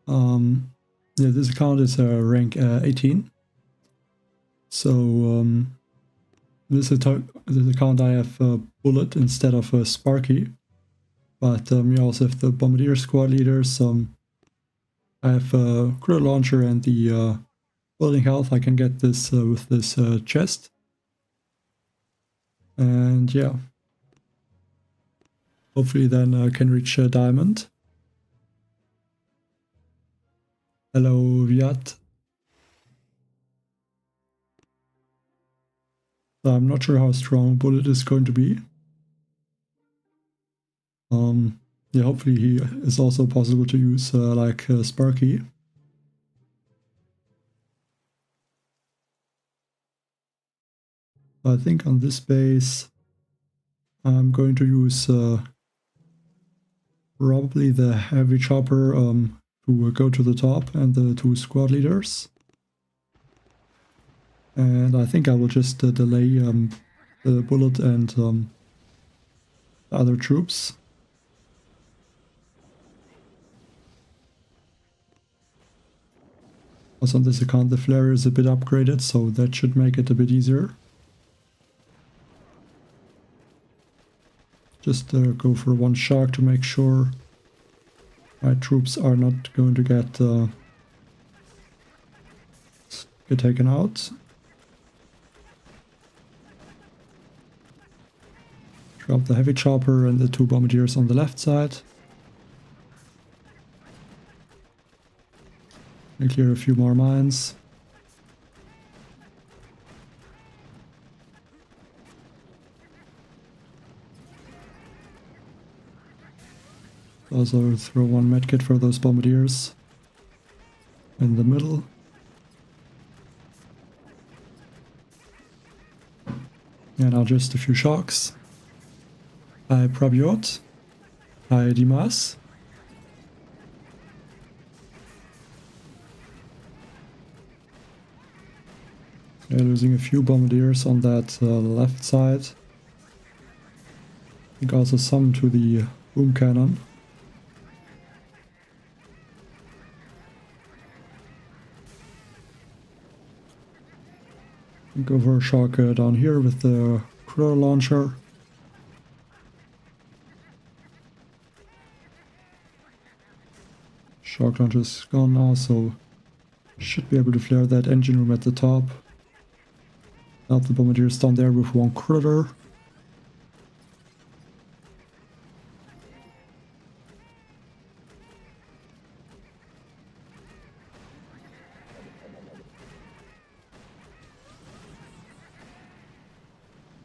Yeah, this account is rank 18. So this account I have Bullit instead of Sparky. But you also have the Bombardier squad leaders. I have a critter launcher and the building health. I can get this with this chest. And yeah. Hopefully then I can reach diamond. Hello, Viat. So I'm not sure how strong Bullit is going to be. Yeah, hopefully he is also possible to use like Sparky. I think on this base I'm going to use probably the heavy chopper to go to the top and the 2 squad leaders. And I think I will just delay the Bullit and the other troops. Also on this account the flare is a bit upgraded, so that should make it a bit easier. Just go for one shock to make sure my troops are not going to get taken out. Drop the heavy chopper and the 2 bombardiers on the left side. And clear a few more mines. Also throw one medkit for those bombardiers in the middle. And now just a few shocks. Hi Prabiot. Hi Dimas. Yeah, losing a few bombardiers on that left side. I think also some to the boom cannon. Go for a shock down here with the critter launcher. Shock launcher is gone now, so should be able to flare that engine room at the top. Now the bombardiers down there with 1 critter.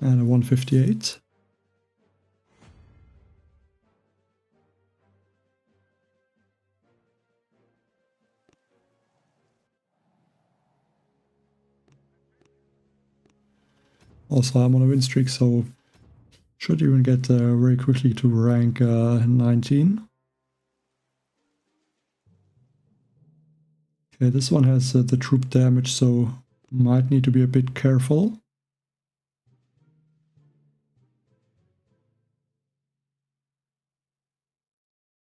And a 158. Also I'm on a win streak, so should even get very quickly to rank 19. Okay, this one has the troop damage, so might need to be a bit careful.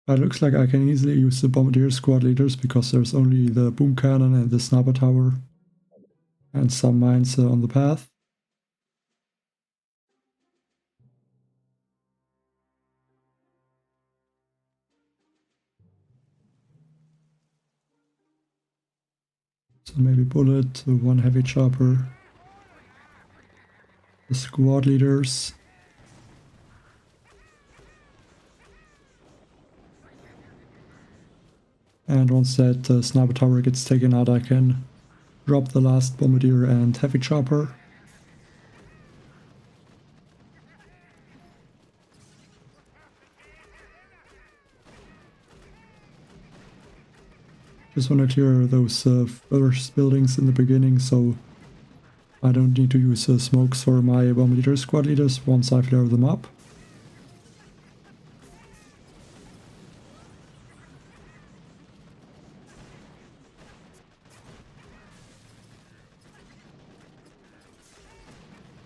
It looks like I can easily use the Bombardier squad leaders because there's only the boom cannon and the sniper tower and some mines on the path. So maybe Bullit, 1 heavy chopper, the squad leaders. And once that sniper tower gets taken out, I can drop the last bombardier and heavy chopper. Just want to clear those first buildings in the beginning, so I don't need to use smokes for my bombardier squad leaders once I flare them up.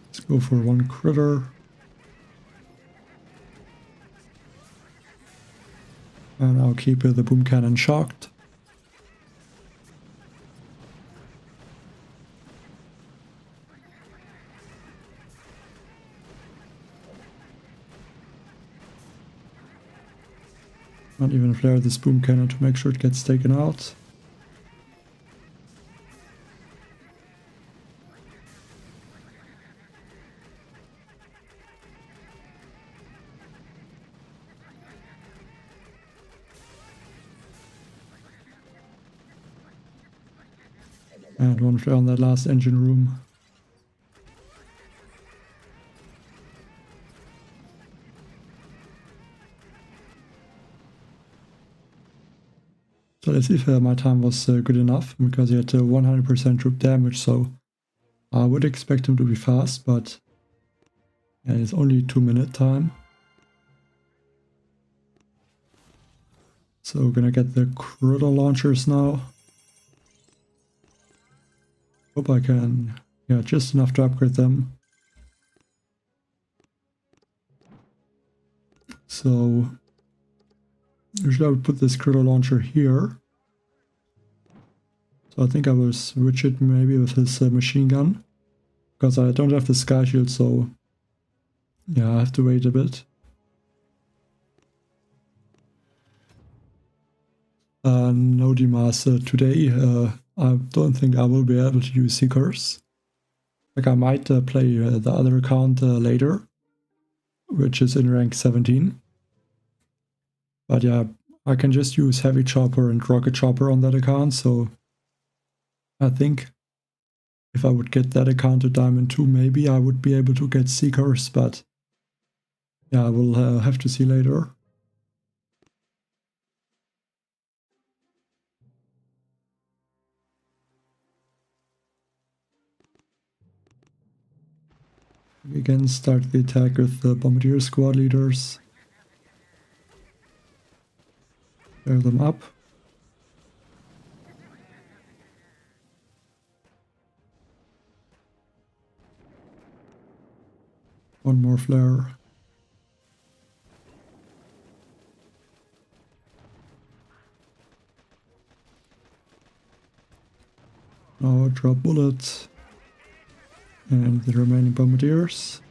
Let's go for 1 critter. And I'll keep the boom cannon shocked. Not even flare this boom cannon to make sure it gets taken out. And one flare on that last engine room. So let's see if my time was good enough, because he had 100% troop damage, so I would expect him to be fast, but yeah, it's only 2-minute time. So we're gonna get the critter launchers now. Hope I can, yeah, just enough to upgrade them. So usually I would put this critter launcher here. So I think I will switch it maybe with his machine gun, because I don't have the sky shield, so yeah, I have to wait a bit. No Dimas, today I don't think I will be able to use Seekers. Like I might play the other account later, which is in rank 17. But yeah, I can just use Heavy Chopper and Rocket Chopper on that account, so I think if I would get that account to Diamond 2, maybe I would be able to get Seekers, but yeah, I will have to see later. We can start the attack with the Bombardier squad leaders. Pair them up. One more flare. Now drop Bullit. And the remaining Bombardiers.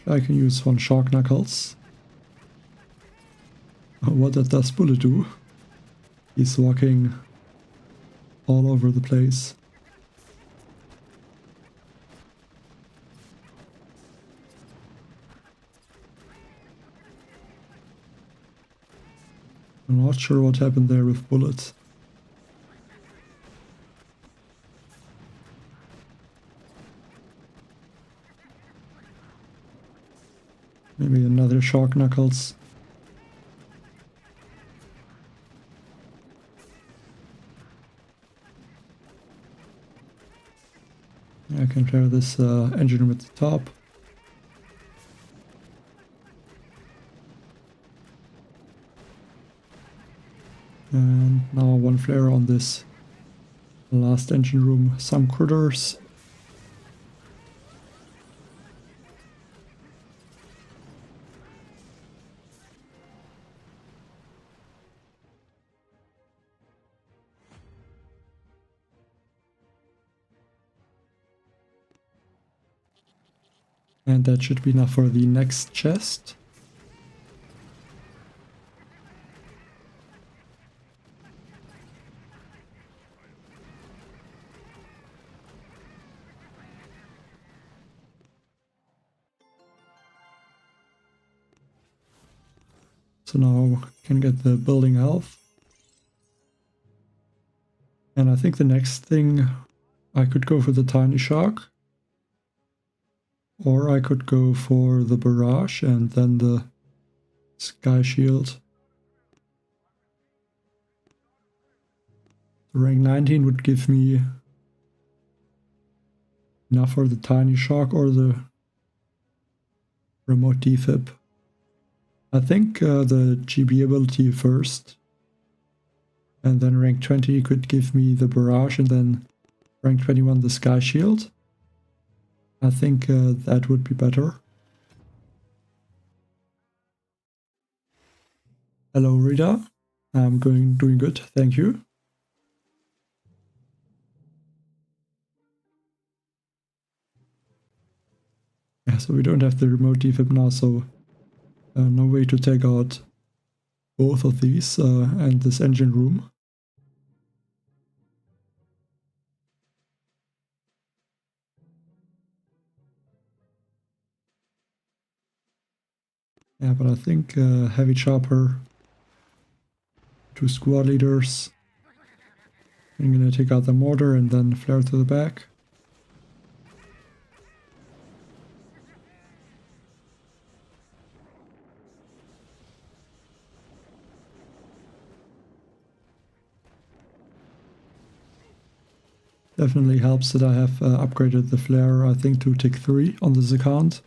I can use one Shark Knuckles. What does Bullit do? He's walking all over the place. I'm not sure what happened there with Bullit. Maybe another Shark Knuckles. I can pair this engine with the top. And now one flare on this last engine room. Some critters. And that should be enough for the next chest. So now I can get the building health. And I think the next thing, I could go for the Tiny Shark. Or I could go for the Barrage and then the Sky Shield. The rank 19 would give me enough for the Tiny Shark or the Remote Defib. I think the GB ability first. And then rank 20 could give me the Barrage and then rank 21 the Sky Shield. I think that would be better. Hello, Rita. I'm doing good, thank you. Yeah, so we don't have the remote defib now, so no way to take out both of these and this engine room. Yeah, but I think heavy chopper, 2 squad leaders. I'm gonna take out the mortar and then flare to the back. Definitely helps that I have upgraded the flare, I think, to tick 3 on this account.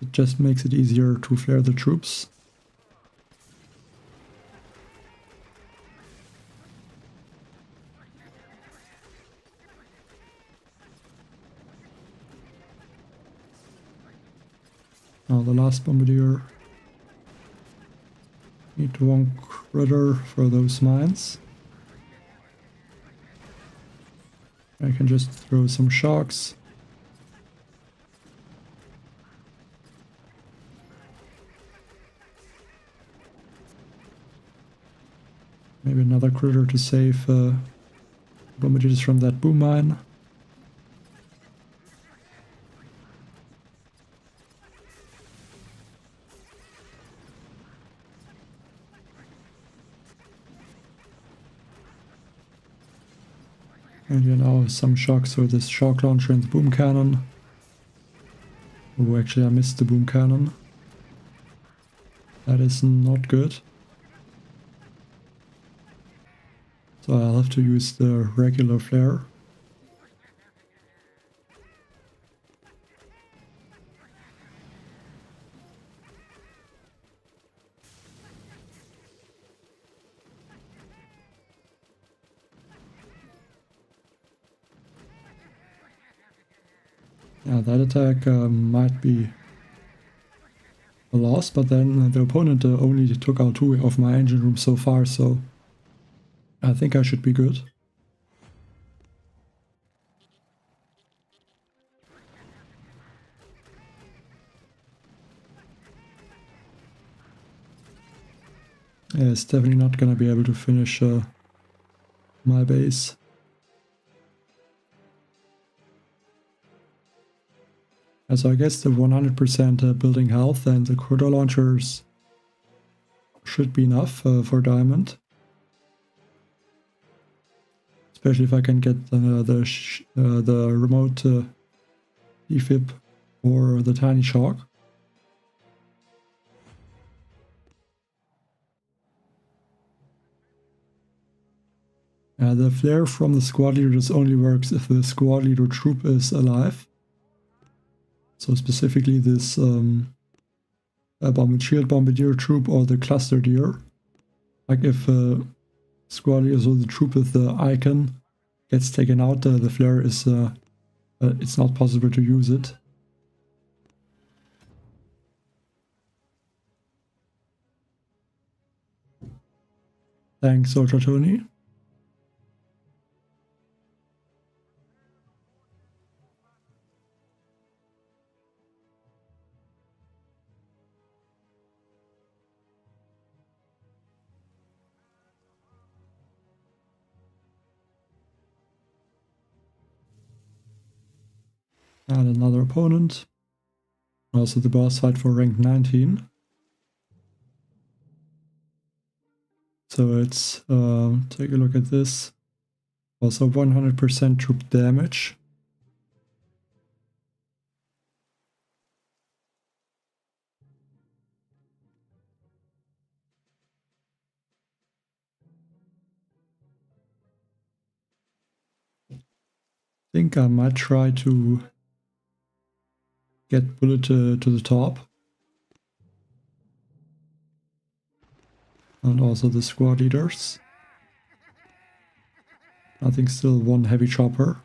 It just makes it easier to flare the troops. Now the last Bombardier. Need 1 critter for those mines. I can just throw some shocks. Maybe another critter to save Bombardiers from that boom mine. And you know, some shocks for this shock launcher and the boom cannon. Oh, actually I missed the boom cannon. That is not good. So I'll have to use the regular flare. Yeah, that attack might be a loss, but then the opponent only took out 2 of my engine rooms so far, so I think I should be good. Yeah, it's definitely not gonna be able to finish my base. And so I guess the 100% building health and the critter launchers should be enough for diamond. Especially if I can get the remote defib or the tiny shock. The flare from the squad leader just only works if the squad leader troop is alive. So specifically this shield bombardier troop or the cluster deer. Like if squad leader, so the troop with the icon gets taken out, the flare is it's not possible to use it. Thanks, Ultra Tony. And another opponent. Also the boss fight for rank 19. So it's, take a look at this. Also 100% troop damage. I think I might try to get Bullit to the top. And also the squad leaders. I think still 1 heavy chopper.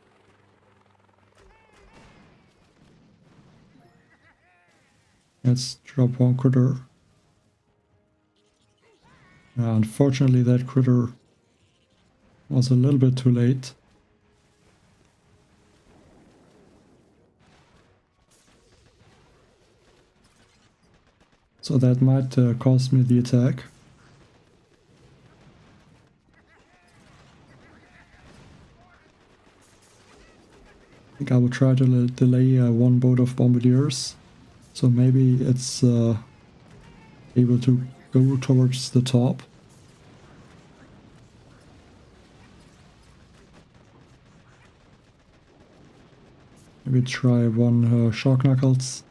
Let's drop 1 critter. Unfortunately, that critter was a little bit too late. So that might cost me the attack. I think I will try to delay one boat of Bombardiers. So maybe it's able to go towards the top. Maybe try one Shock Knuckles.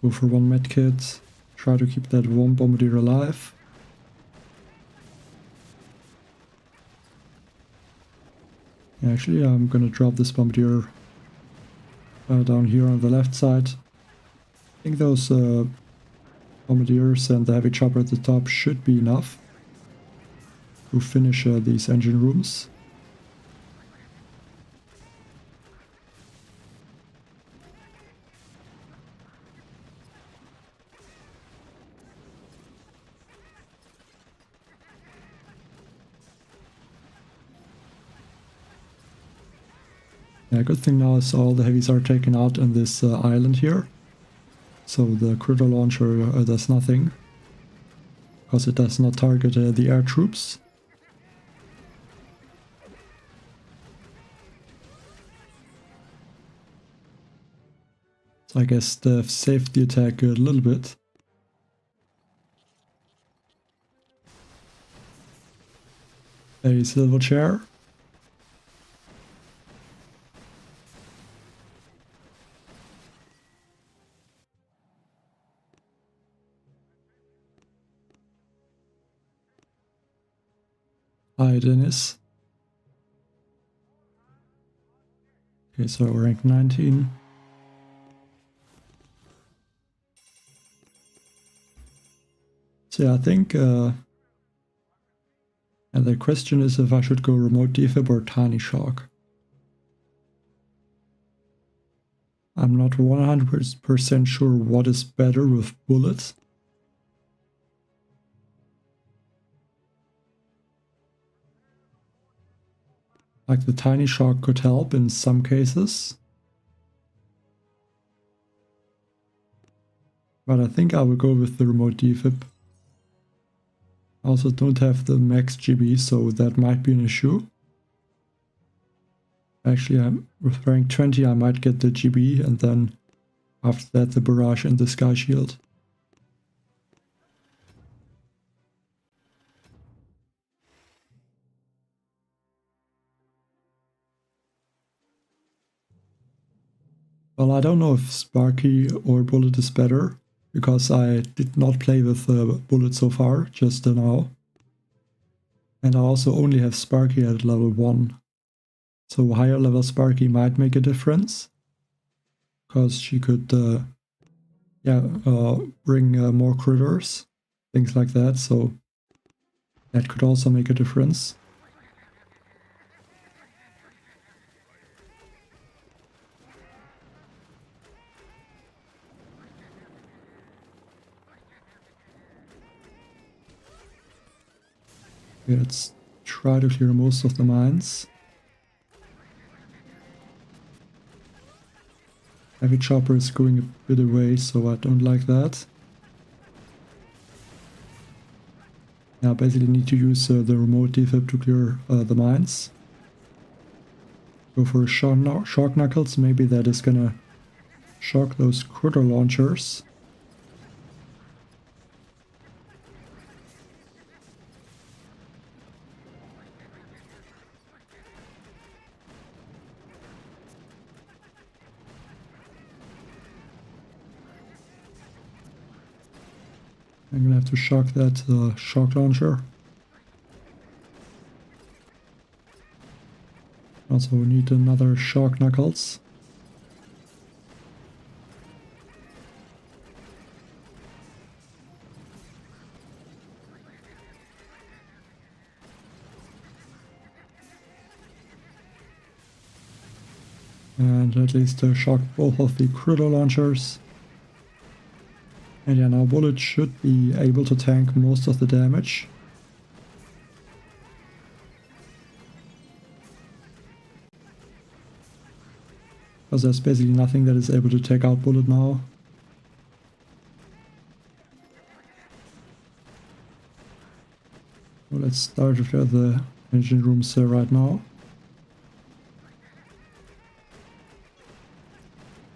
Go for one medkit. Try to keep that one Bombardier alive. Actually, I'm gonna drop this Bombardier down here on the left side. I think those Bombardiers and the heavy chopper at the top should be enough to finish these engine rooms. Yeah, good thing now is all the heavies are taken out on this island here. So the critter launcher does nothing. Because it does not target the air troops. So I guess they've saved the attack a little bit. A silver chair. Hi Dennis. Okay, so rank 19. So yeah, I think and the question is if I should go remote defib or tiny shock. I'm not 100% sure what is better with bullets. Like the tiny shock could help in some cases. But I think I will go with the remote defib. I also don't have the max GB, so that might be an issue. Actually, with rank 20 I might get the GB and then after that the barrage and the sky shield. Well, I don't know if Sparky or Bullet is better, because I did not play with Bullet so far, just now. And I also only have Sparky at level 1. So higher level Sparky might make a difference, because she could bring more critters, things like that, so that could also make a difference. Okay, let's try to clear most of the mines. Heavy chopper is going a bit away, so I don't like that. Now basically need to use the remote defib to clear the mines. Go for a shock knuckles, maybe that is gonna shock those critter launchers. I'm gonna have to shock that shock launcher. Also need another shock knuckles. And at least shock both of the critter launchers. And yeah, now Bullit should be able to tank most of the damage. Because there's basically nothing that is able to take out Bullit now. So let's start with the engine rooms right now.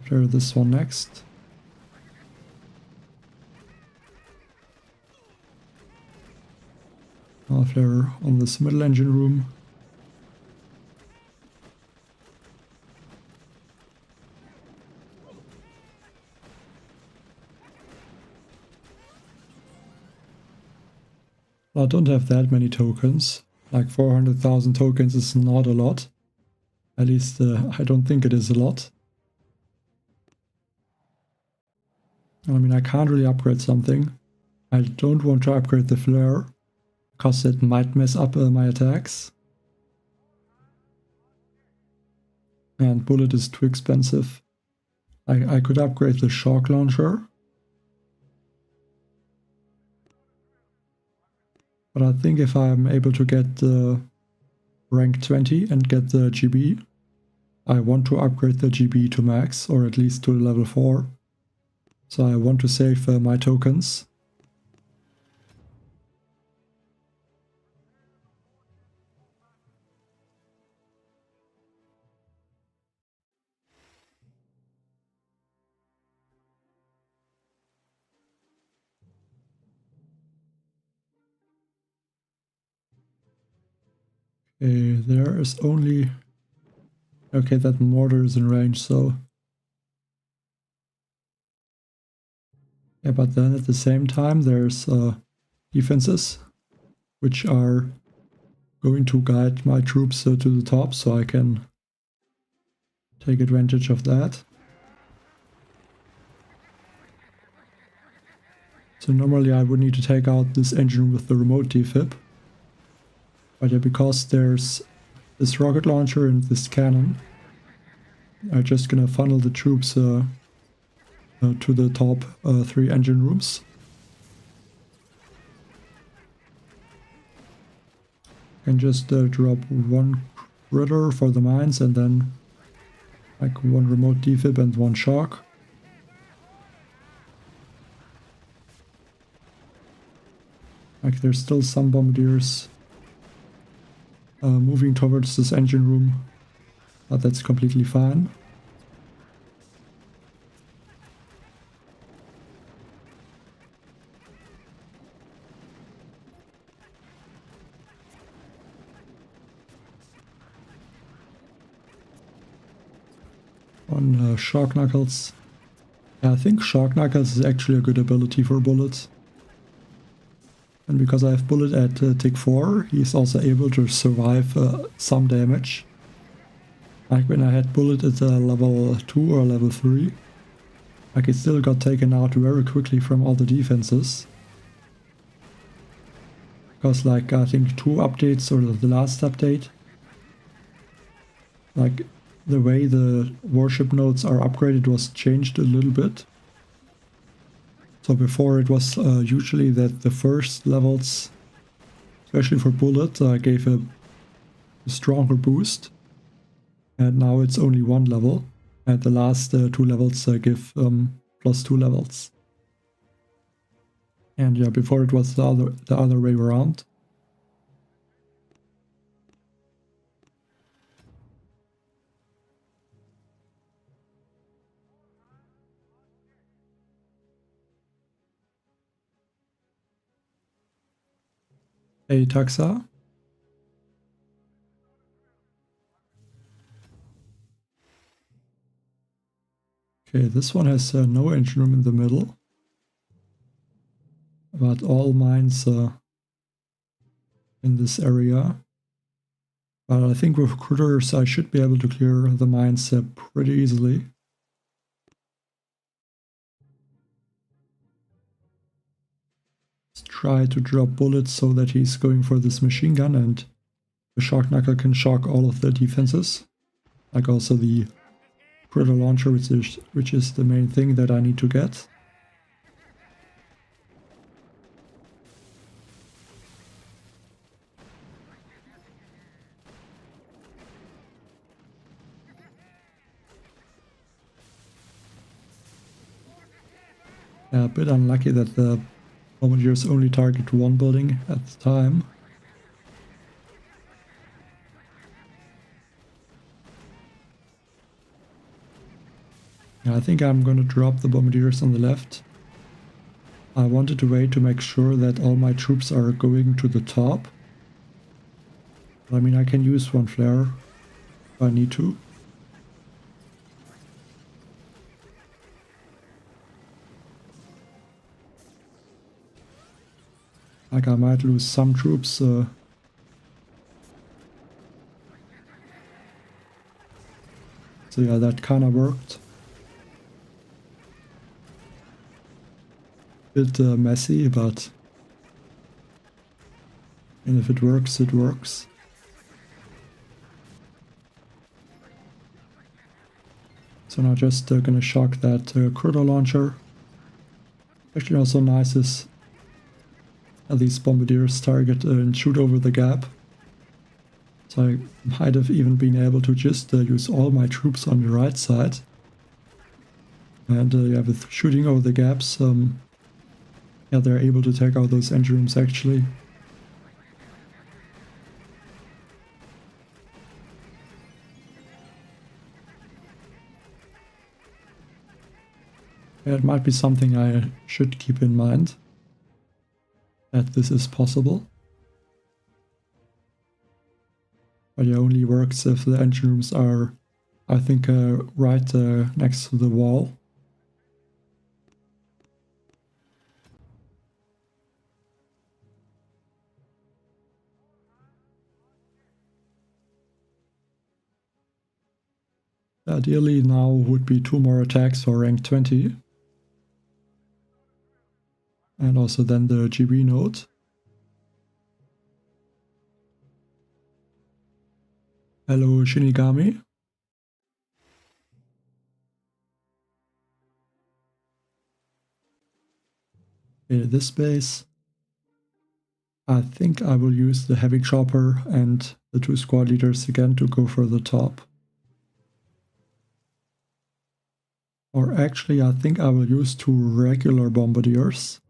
Clear this one next. Now flare on this middle engine room. I don't have that many tokens. Like 400,000 tokens is not a lot. At least I don't think it is a lot. I mean, I can't really upgrade something. I don't want to upgrade the flare, because it might mess up my attacks. And Bullit is too expensive. I could upgrade the shock launcher. But I think if I'm able to get the rank 20 and get the GB, I want to upgrade the GB to max, or at least to level 4. So I want to save my tokens. Okay, there is only... Okay, that mortar is in range, so... Yeah, but then at the same time there's defenses, which are going to guide my troops to the top, so I can take advantage of that. So normally I would need to take out this engine with the remote defib. But yeah, because there's this rocket launcher and this cannon, I'm just gonna funnel the troops to the top 3 engine rooms. And just drop 1 critter for the mines and then like 1 remote defib and 1 shock. Like there's still some bombardiers moving towards this engine room, but that's completely fine. On Shock Knuckles. Yeah, I think Shock Knuckles is actually a good ability for Bullit. And because I have Bullit at tick 4, he's also able to survive some damage. Like when I had Bullit at level 2 or level 3, like it still got taken out very quickly from all the defenses. Because like I think 2 updates or the last update, like the way the warship nodes are upgraded was changed a little bit. So before it was usually that the first levels, especially for Bullit, gave a stronger boost. And now it's only 1 level. And the last 2 levels give +2 levels. And yeah, before it was the other way around. Hey Taxa. Okay, this one has no engine room in the middle, but all mines in this area. But I think with critters I should be able to clear the mines pretty easily. Let's try to drop bullets so that he's going for this machine gun and the shock knuckle can shock all of the defenses, like also the critter launcher, which is the main thing that I need to get. A bit unlucky that the Bombardiers only target one building at the time. I think I'm gonna drop the Bombardiers on the left. I wanted to wait to make sure that all my troops are going to the top. I mean, I can use one flare if I need to. Like, I might lose some troops. So yeah, that kinda worked. Bit messy, but and if it works, it works. So now just gonna shock that critter launcher. Actually also nice is these Bombardiers target and shoot over the gap. So I might have even been able to just use all my troops on the right side. And yeah, with shooting over the gaps, yeah, they're able to take out those engine rooms actually. Yeah, it might be something I should keep in mind, that this is possible. But it only works if the engine rooms are, I think, right next to the wall. Ideally now would be 2 more attacks for rank 20. And also then the GB node. Hello Shinigami. Okay, this base. I think I will use the heavy chopper and the 2 squad leaders again to go for the top. Or actually, I think I will use 2 regular bombardiers.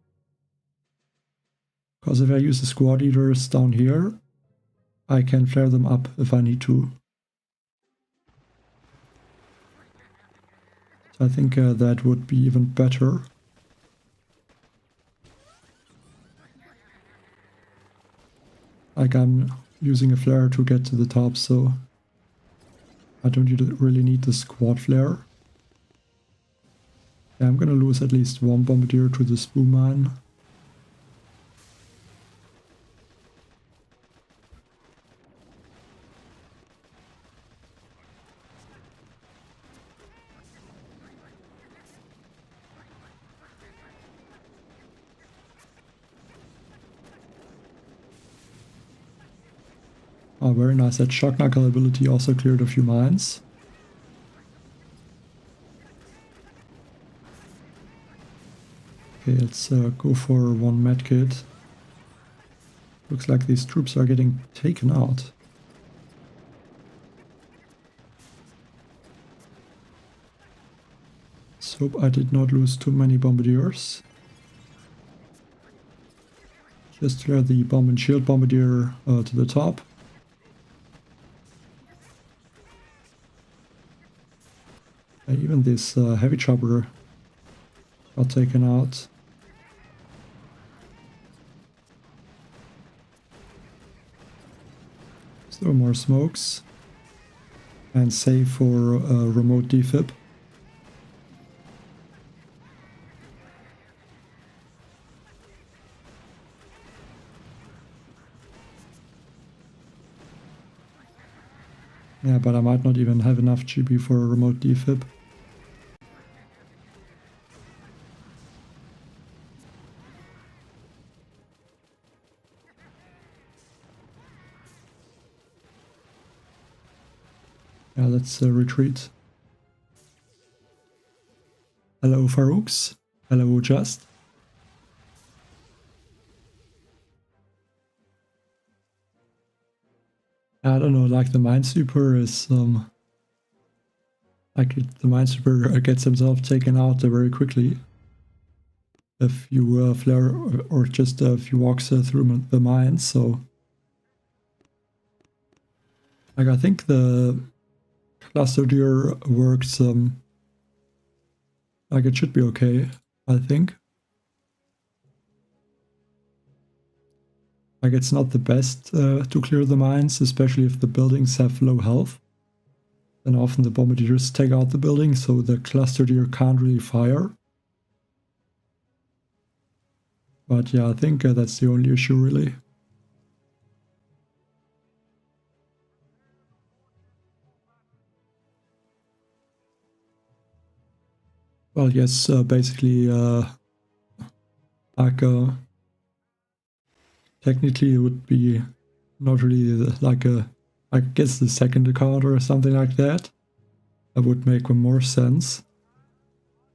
Because if I use the squad leaders down here, I can flare them up if I need to. So I think that would be even better. Like, I'm using a flare to get to the top, so I don't really need the squad flare. Yeah, I'm gonna lose at least 1 bombardier to the spoon mine. Oh, very nice. That shock knuckle ability also cleared a few mines. Okay, let's go for 1 medkit. Looks like these troops are getting taken out. Let's hope I did not lose too many bombardiers. Just flare the bomb and shield bombardier to the top. Even this heavy chopper got taken out. Still more smokes. And save for remote defib. Yeah, but I might not even have enough GB for a remote defib. Yeah, let's retreat. Hello Farouks. Hello Just. I don't know, like the Minesweeper is like the Minesweeper gets himself taken out very quickly if you flare or just if you walk through the mines. So like I think the Cluster Deer works like it should be okay, I think. Like it's not the best to clear the mines, especially if the buildings have low health. Then often the Bombardiers take out the building, so the Cluster Deer can't really fire. But yeah, I think that's the only issue really. Well, yes, basically, like technically it would be not really like I guess the second account or something like that. That would make more sense.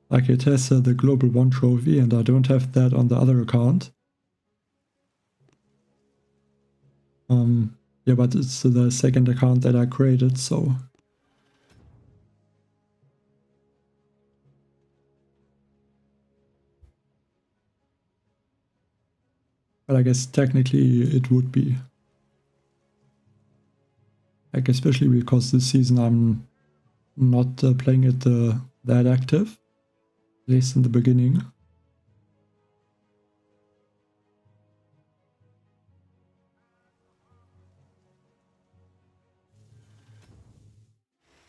Like it has the Global 1 trophy and I don't have that on the other account. Yeah, but it's the second account that I created, so... But I guess technically it would be. Like especially because this season I'm not playing it that active. At least in the beginning.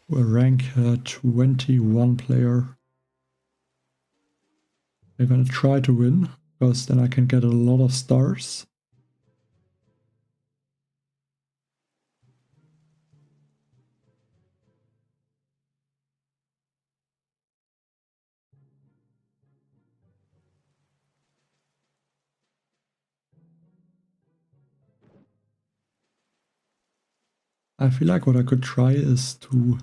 We're rank 21 player. I'm gonna try to win, because then I can get a lot of stars. I feel like what I could try is to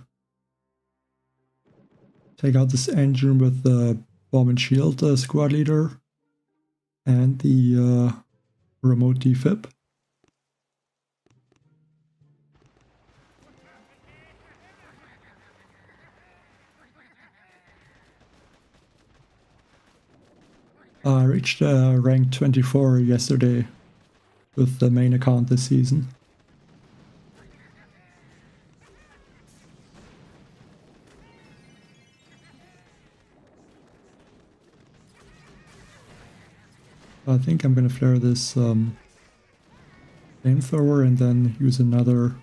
take out this engine with the bomb and shield squad leader and the remote defib. I reached rank 24 yesterday with the main account this season. I think I'm gonna flare this flamethrower and then use another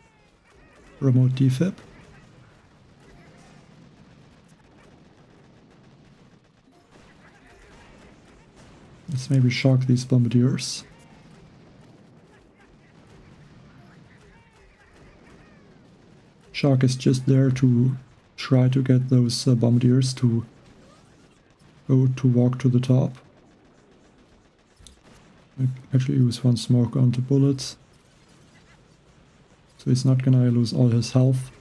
remote defib. Let's maybe shock these bombardiers. Shock is just there to try to get those bombardiers to go to walk to the top. I actually use one smoke onto bullets, so he's not gonna lose all his health.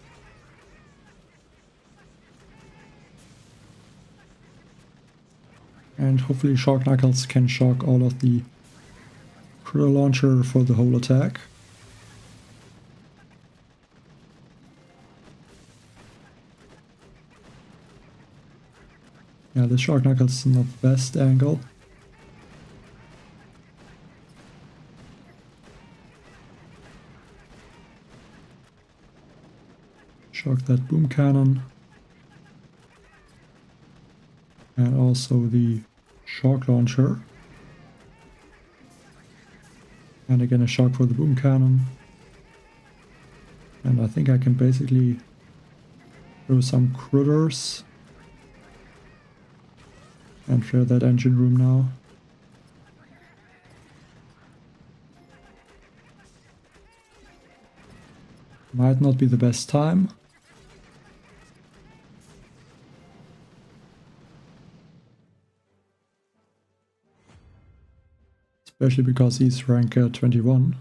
And hopefully Shock Knuckles can shock all of the critter launcher for the whole attack. Yeah, the Shock Knuckles is not the best angle. Shock that boom cannon. And also the shock launcher. And again a shock for the boom cannon. And I think I can basically throw some critters. And clear that engine room now. Might not be the best time. Especially because he's rank 21.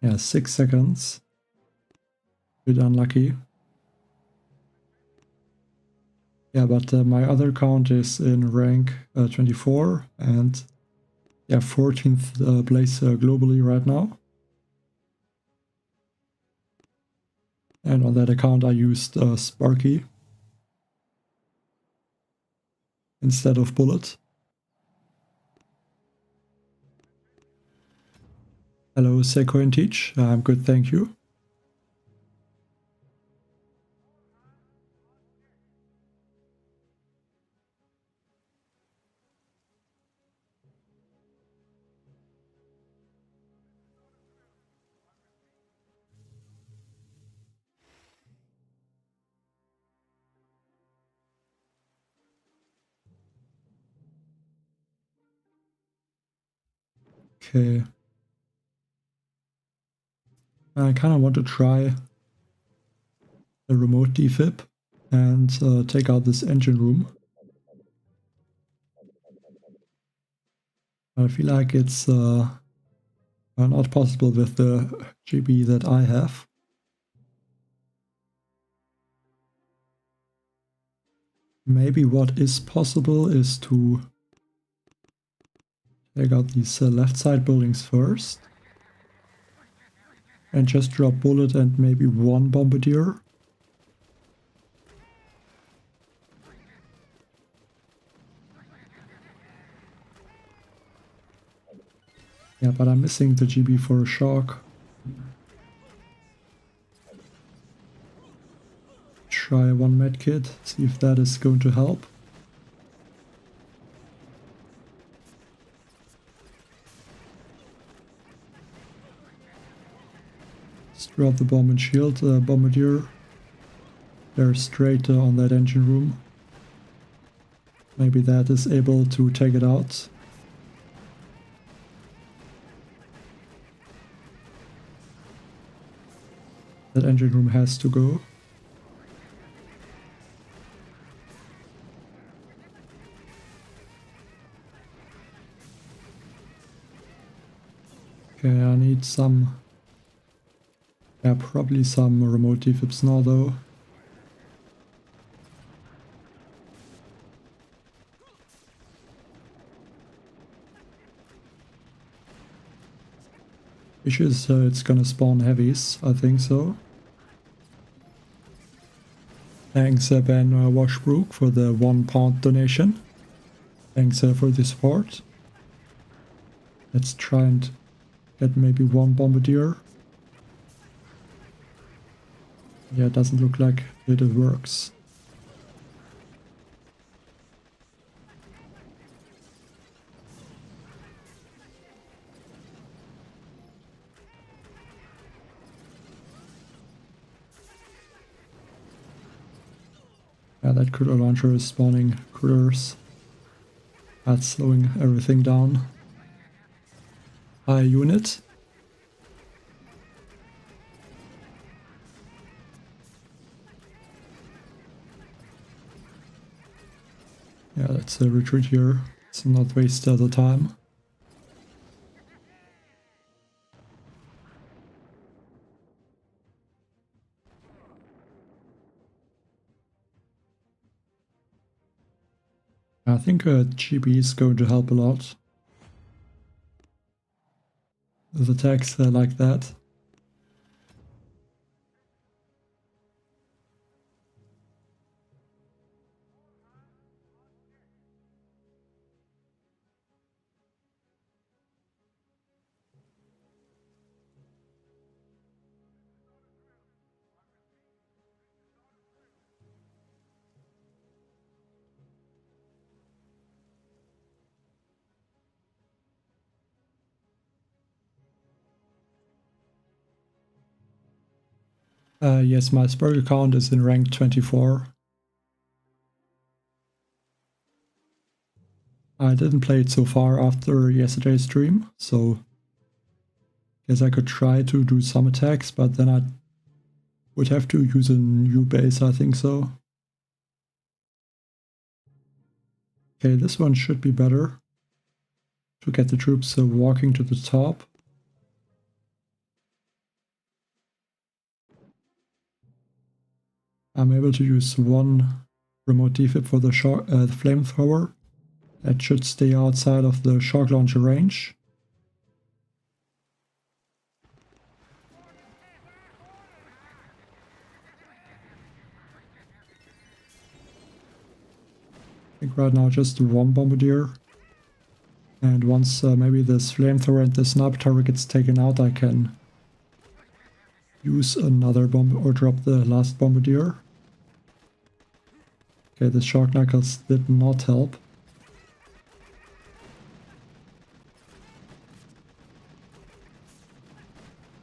Yeah, 6 seconds. Bit unlucky. Yeah, but my other account is in rank 24 and yeah, 14th place globally right now. And on that account I used Sparky instead of Bullit. Hello, Seiko and Teach. I'm good, thank you. Okay. I kind of want to try the remote defib and take out this engine room. I feel like it's not possible with the GB that I have. Maybe what is possible is to take out these left side buildings first and just drop Bullit and maybe one Bombardier. Yeah, but I'm missing the GB for a shock. Try one medkit, see if that is going to help. Let's drop the bomb and shield Bombardier. They're straight on that engine room. Maybe that is able to take it out. That engine room has to go. Okay, I need some... yeah, probably some remote defibs now though. Issue is it's gonna spawn heavies, I think so. Thanks Ben Washbrook for the £1 donation. Thanks for the support. Let's try and get maybe one Bombardier. Yeah, it doesn't look like it works. Yeah, that cruiser launcher is spawning cruisers. That's slowing everything down. High unit. Yeah, let's retreat here. Let's not waste the time. I think GB is going to help a lot with attacks like that. Yes, my Spark account is in rank 24. I didn't play it so far after yesterday's stream, so guess I could try to do some attacks, but then I would have to use a new base, I think so. Okay, this one should be better to get the troops walking to the top. I'm able to use one remote defib for the flamethrower. That should stay outside of the shock launcher range. I think right now just one Bombardier. And once maybe this flamethrower and the sniper turret gets taken out, I can use another bomb or drop the last Bombardier. Okay, the shock knuckles did not help.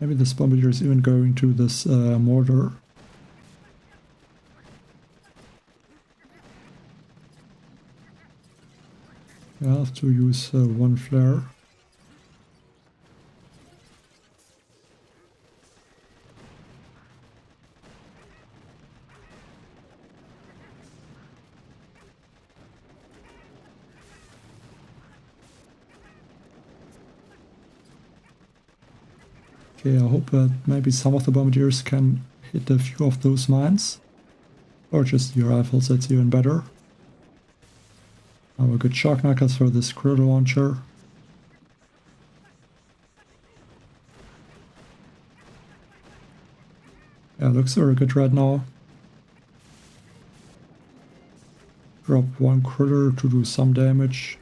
Maybe this Bombardier is even going to this mortar. I have to use one flare. Okay, I hope that maybe some of the Bombardiers can hit a few of those mines. Or just the rifles, that's even better. Now a good shock knuckles for this critter launcher. Yeah, looks very good right now. Drop one critter to do some damage.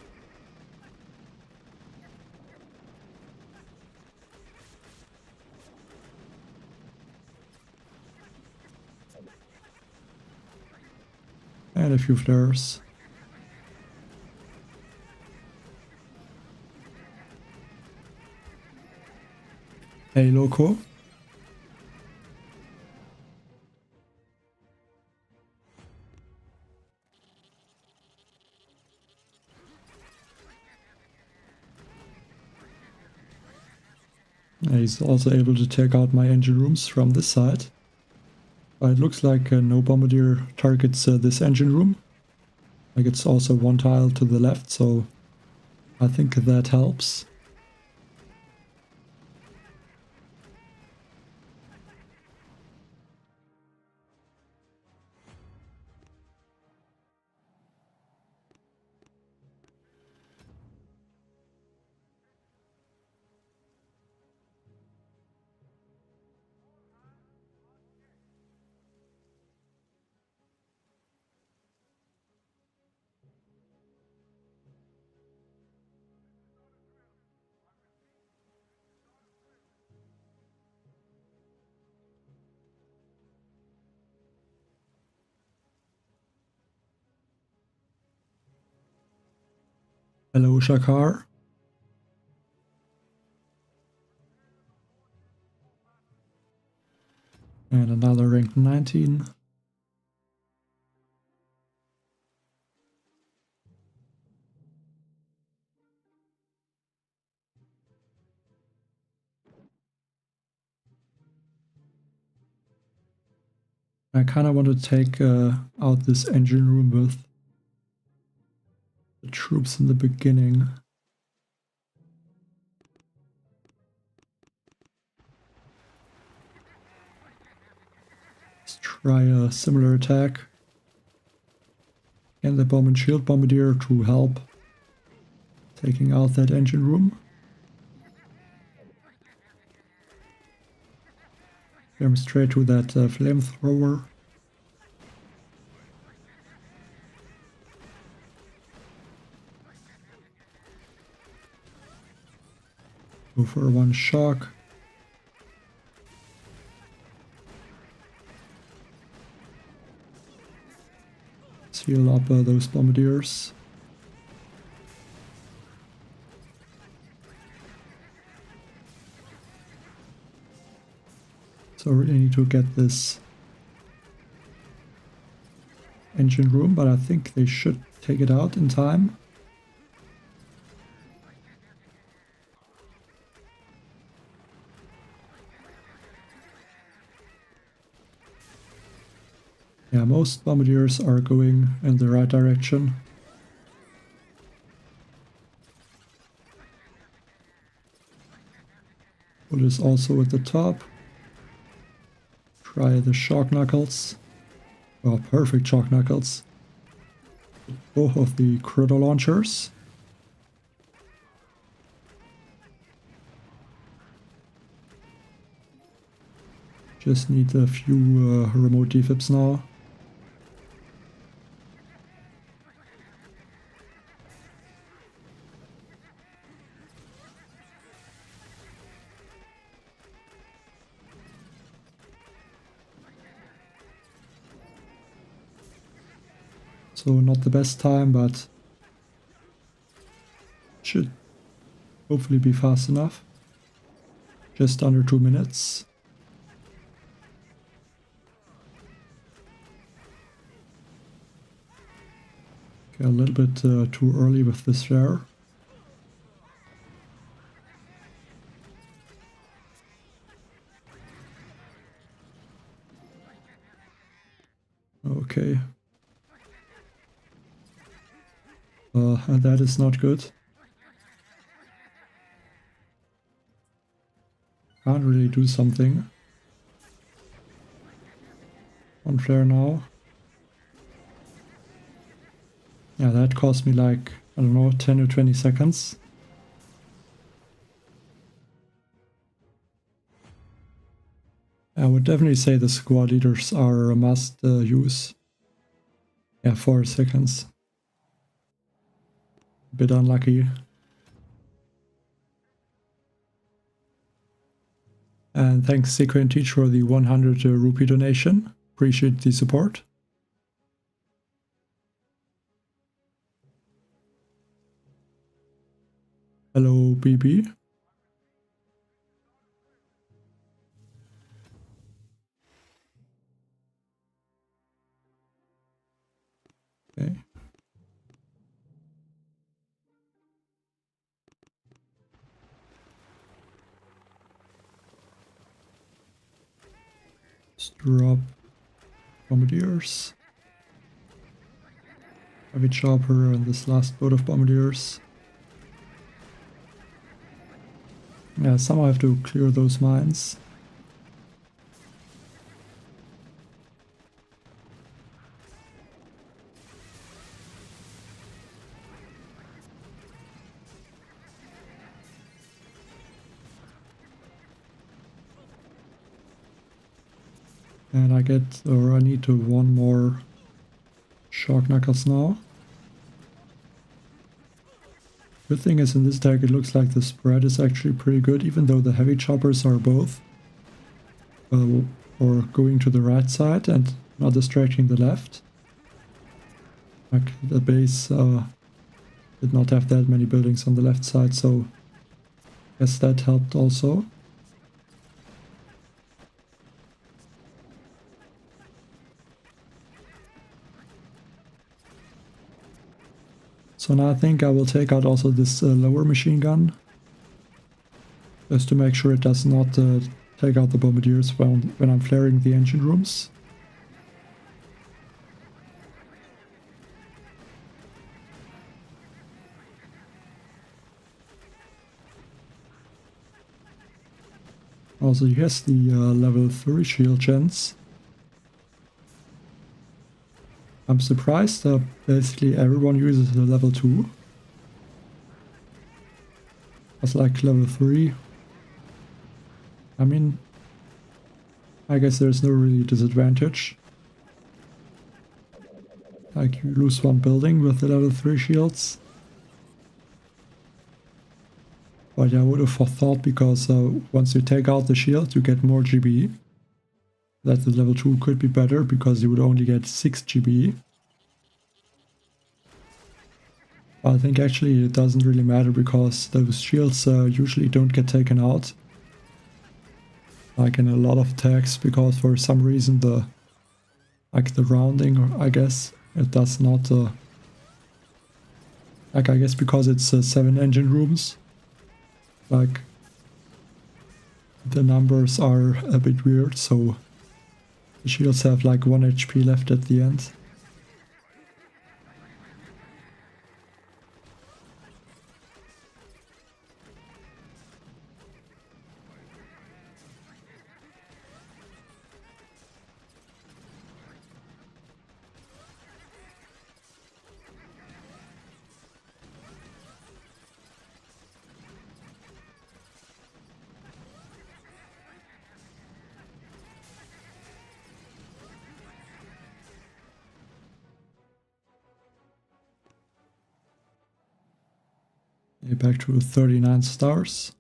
And a few flares. Hey, loco. He's also able to take out my engine rooms from this side. But it looks like no Bombardier targets this engine room. Like it's also one tile to the left, so I think that helps. Hello, Shakar. And another rank 19. I kind of want to take out this engine room with the troops in the beginning. Let's try a similar attack. And the bomb and shield bombardier to help taking out that engine room. Come straight to that flamethrower. Go for one shock. Seal up those bombardiers. So I really need to get this engine room, but I think they should take it out in time. Yeah, most bombardiers are going in the right direction. Bullit is also at the top. Try the shock knuckles. Oh, perfect shock knuckles. both of the critter launchers. Just need a few remote defibs now. So not the best time, but should hopefully be fast enough. Just under 2 minutes. Okay, a little bit too early with this flare. Okay. And that is not good. Can't really do something. One flare now. Yeah, that cost me like, I don't know, 10 or 20 seconds. I would definitely say the squad leaders are a must use. Yeah, 4 seconds. A bit unlucky. And thanks Seco and Teach for the 100 rupee donation. Appreciate the support. Hello BB. Okay. Let's drop Bombardiers. Heavy Chopper and this last boat of Bombardiers. Yeah, somehow I have to clear those mines. And I need to one more Shark Knuckles now. Good thing is in this deck it looks like the spread is actually pretty good, even though the heavy choppers are both or going to the right side and not distracting the left. Like the base did not have that many buildings on the left side, so I guess that helped also. So now I think I will take out also this lower machine gun, just to make sure it does not take out the bombardiers when I'm flaring the engine rooms. Also, yes, the level 3 shield gens. I'm surprised that basically everyone uses the level 2. It's like level 3. I mean, I guess there's no really disadvantage. Like you lose one building with the level 3 shields. But yeah, I would have thought because once you take out the shield you get more GB. That the level 2 could be better because you would only get 6 GB. I think actually it doesn't really matter because those shields usually don't get taken out. Like in a lot of attacks, because for some reason the rounding, or I guess it does not I guess because it's 7 engine rooms, like the numbers are a bit weird, so the shields have like 1 HP left at the end. Okay, back to 39 stars.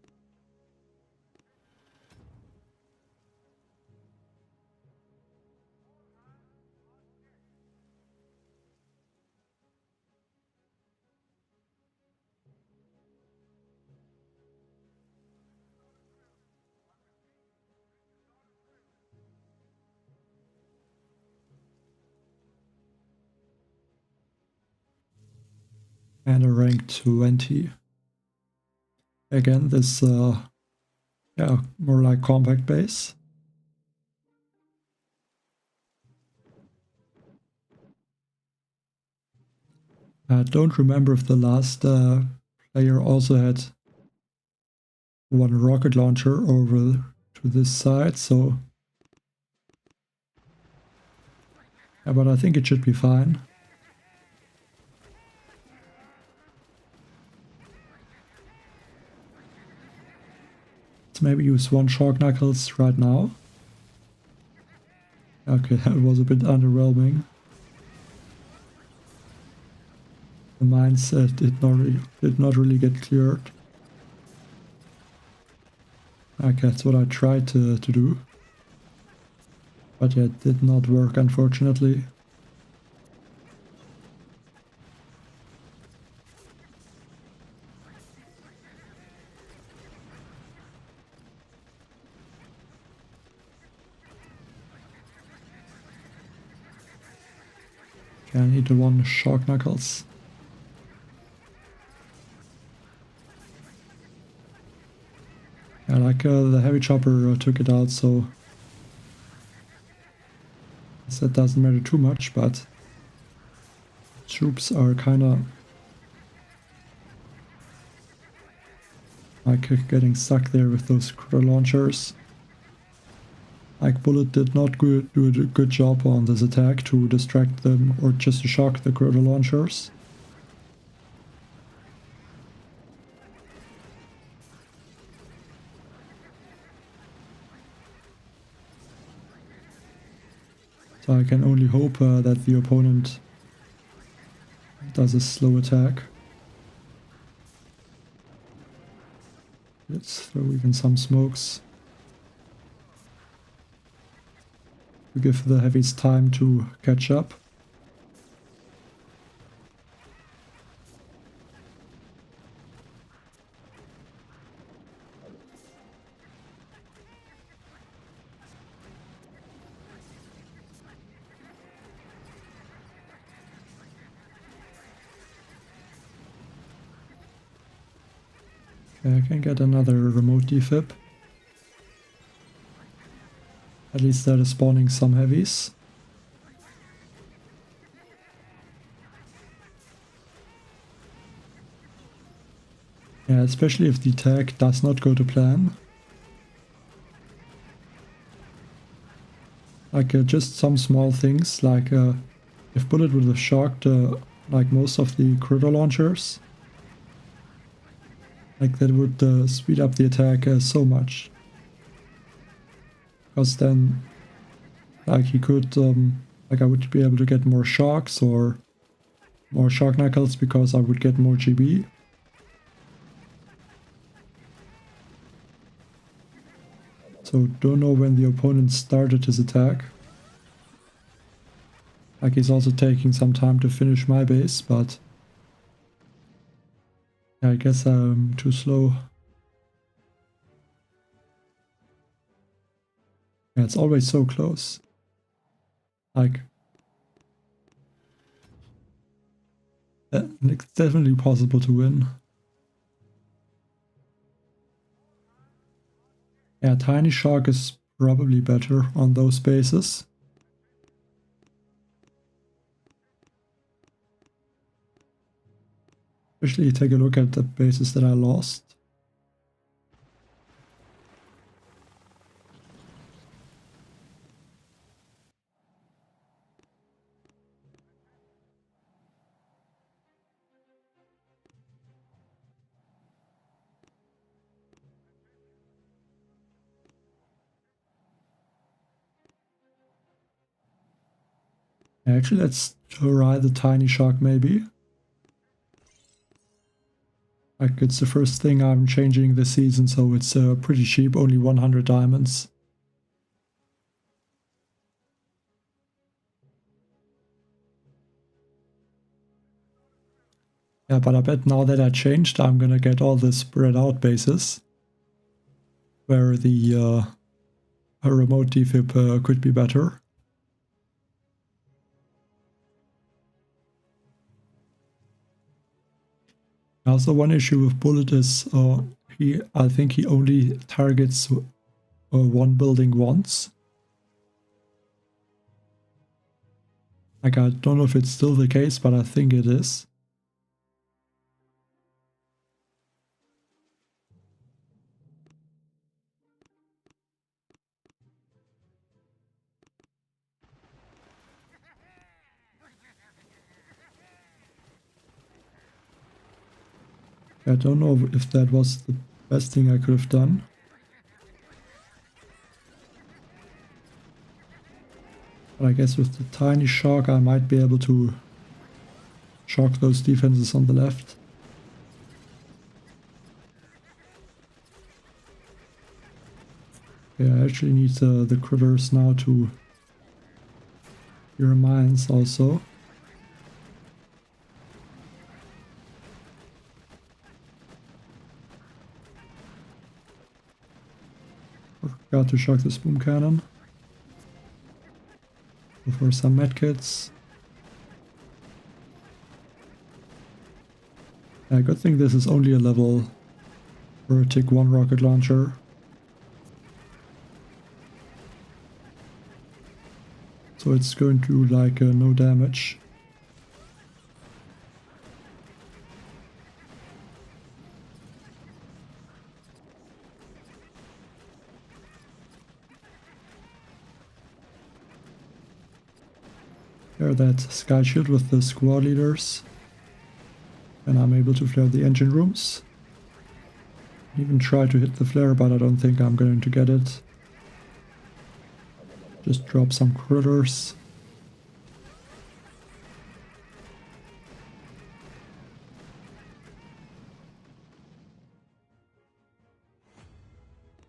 And a rank 20. Again, this, yeah, more like compact base. I don't remember if the last player also had one rocket launcher over to this side, so... Yeah, but I think it should be fine. Let's maybe use one Shark Knuckles right now. Okay, that was a bit underwhelming. The mines did not really get cleared. Okay, that's what I tried to do. But yeah, it did not work, unfortunately. Okay, I need the one Shark Knuckles. Yeah, like the heavy chopper took it out, so that doesn't matter too much, but troops are kinda like getting stuck there with those critter launchers. Like Bullit did not do a good job on this attack to distract them or just to shock the critter launchers. So I can only hope that the opponent does a slow attack. Let's throw even some smokes to give the heavies time to catch up. Okay, I can get another remote defib. At least that is spawning some heavies. Yeah, especially if the attack does not go to plan. Like just some small things, like if Bullit would have shocked like most of the critter launchers, like that would speed up the attack so much. Because then, like he could, like I would be able to get more sharks or more Shark Knuckles because I would get more GB. So don't know when the opponent started his attack. Like he's also taking some time to finish my base, but yeah, I guess I'm too slow. Yeah, it's always so close. Like, it's definitely possible to win. Yeah, Tiny Shark is probably better on those bases. Especially take a look at the bases that I lost. Actually, let's try the Tiny Shark maybe. Like, it's the first thing I'm changing this season, so it's pretty cheap, only 100 diamonds. Yeah, but I bet now that I changed, I'm gonna get all the spread out bases, where the remote defib could be better. Also, one issue with Bullit is I think he only targets one building once. Like, I don't know if it's still the case, but I think it is. I don't know if that was the best thing I could have done. But I guess with the tiny shock I might be able to shock those defenses on the left. Yeah, I actually need the critters now to clear mines also. Forgot to shock this boom cannon. Go for some medkits. Yeah, good thing this is only a level for a Tick 1 rocket launcher. So it's going to do like no damage. Flare that sky shield with the squad leaders. And I'm able to flare the engine rooms. Even try to hit the flare, but I don't think I'm going to get it. Just drop some critters.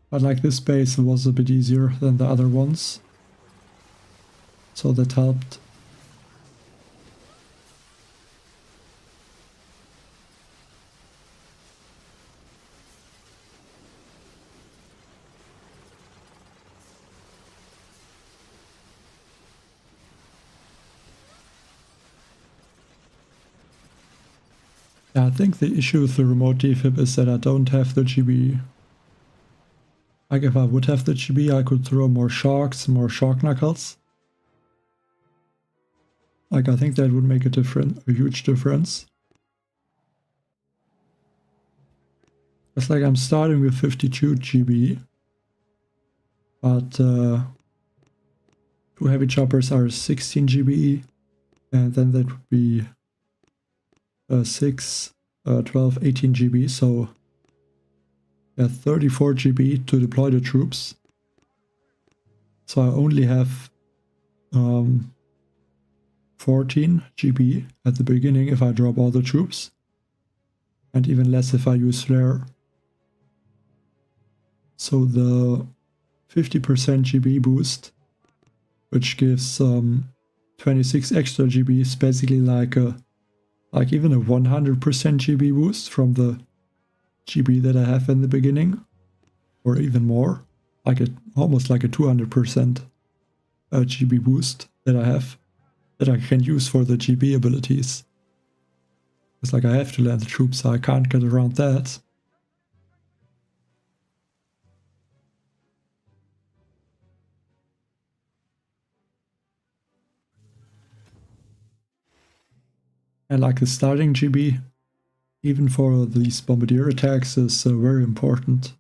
But like, this base was a bit easier than the other ones. So that helped. Yeah, I think the issue with the remote defib is that I don't have the GB. Like, if I would have the GB, I could throw more shocks, more shock knuckles. Like, I think that would make a huge difference. It's like I'm starting with 52 GB, but 2 heavy choppers are 16 GB, and then that would be 6, 12, 18 GB, so yeah, 34 GB to deploy the troops. So I only have 14 GB at the beginning if I drop all the troops, and even less if I use flare. So the 50% GB boost, which gives 26 extra GB, is basically like even a 100% GB boost from the GB that I have in the beginning, or even more, like almost like a 200% GB boost that I have, that I can use for the GB abilities. It's like I have to land the troops, so I can't get around that. And like, the starting GB, even for these Bombardier attacks, is very important.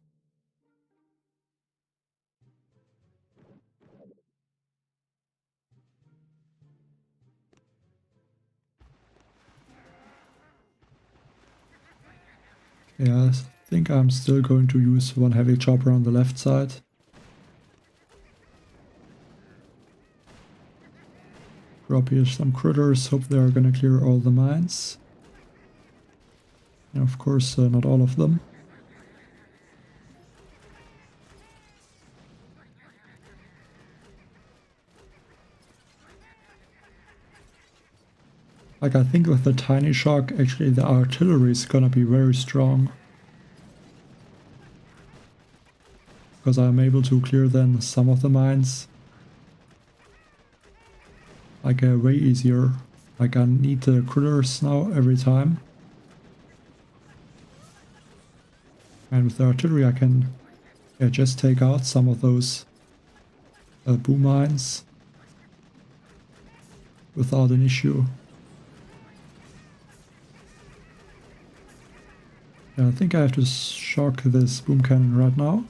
Yeah, I think I'm still going to use one heavy chopper on the left side. Drop here some critters, hope they're gonna clear all the mines. And of course, not all of them. Like, I think with the tiny shock, actually the artillery is gonna be very strong. Because I'm able to clear then some of the mines. Like, way easier. Like, I need the critters now every time. And with the artillery I can just take out some of those boom mines without an issue. Yeah, I think I have to shock this boom cannon right now.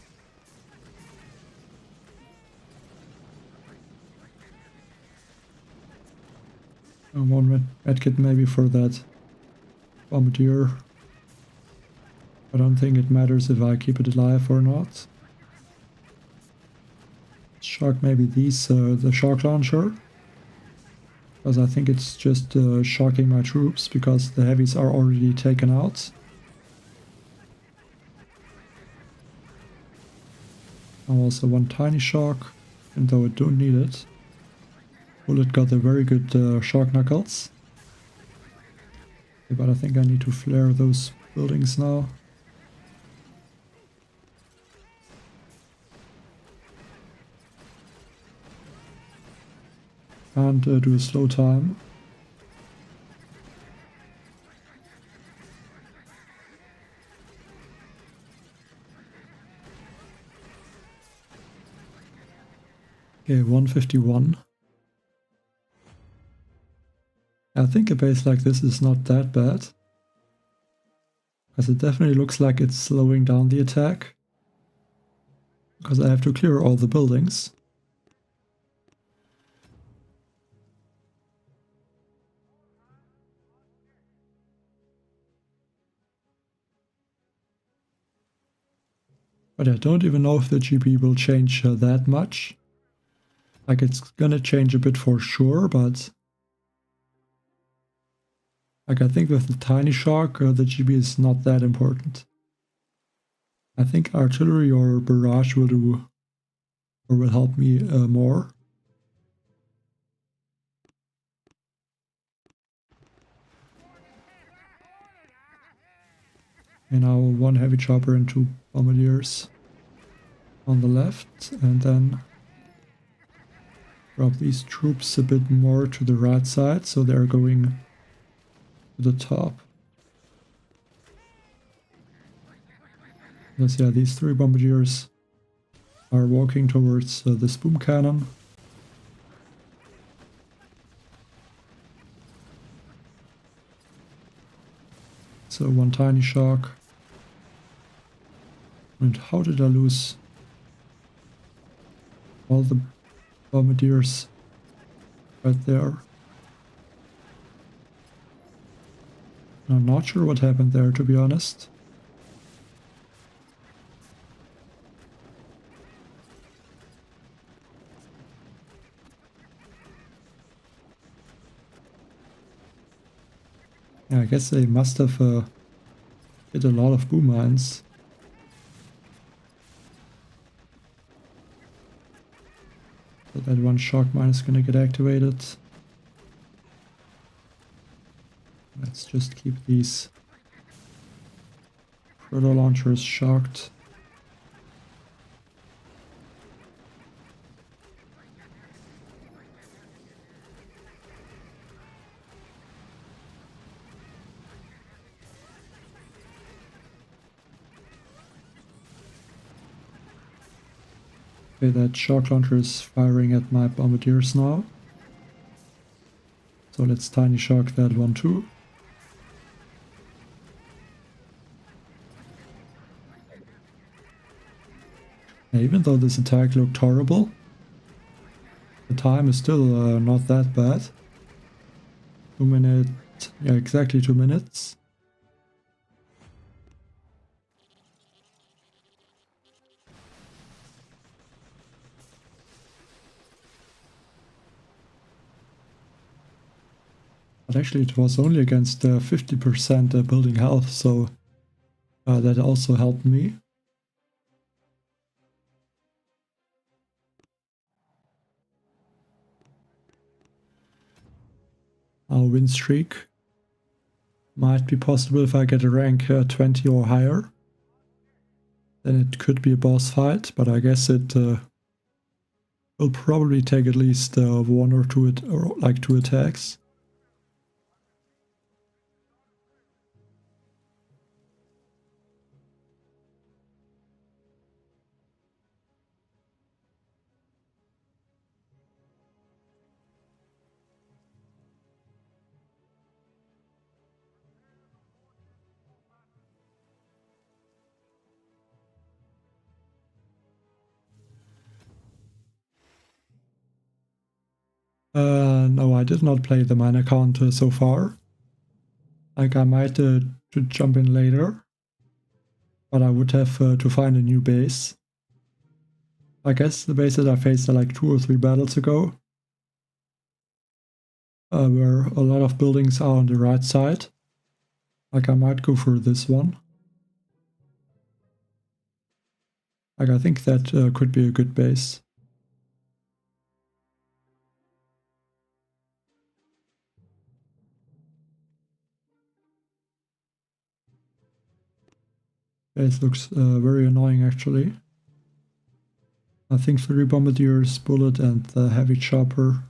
And one medkit maybe for that Bombardier. I don't think it matters if I keep it alive or not. Shock maybe these, the shock launcher. Because I think it's just shocking my troops because the heavies are already taken out. Also one tiny shock, even though I don't need it. Bullit got a very good shock knuckles. Okay, but I think I need to flare those buildings now. And do a slow time. Okay, 151. I think a base like this is not that bad. Because it definitely looks like it's slowing down the attack. Because I have to clear all the buildings. But I don't even know if the GB will change that much. Like, it's gonna change a bit for sure, but like, I think with the tiny shock, the GB is not that important. I think artillery or barrage will do, or will help me more. And now one heavy chopper and two bombardiers on the left, and then drop these troops a bit more to the right side, so they're going to the top. Yes, yeah, these three bombardiers are walking towards this boom cannon. So one tiny shock. And how did I lose all the bombardiers right there? I'm not sure what happened there, to be honest. Yeah, I guess they must have hit a lot of boom mines. So that one shock mine is gonna get activated. Let's just keep these proto launchers shocked. Okay, that shock launcher is firing at my bombardiers now. So let's tiny shock that one too. Even though this attack looked horrible, the time is still not that bad. 2 minutes, yeah, exactly 2 minutes. But actually it was only against 50% building health, so that also helped me. Our win streak might be possible if I get a rank 20 or higher. Then it could be a boss fight, but I guess it will probably take at least one or two, or like 2 attacks. No, I did not play the mine account so far. Like I might to jump in later, but I would have to find a new base. I guess the base that I faced like 2 or 3 battles ago, where a lot of buildings are on the right side. Like I might go for this one. Like I think that could be a good base. Base looks very annoying actually. I think 3 Bombardiers, Bullit and the heavy chopper.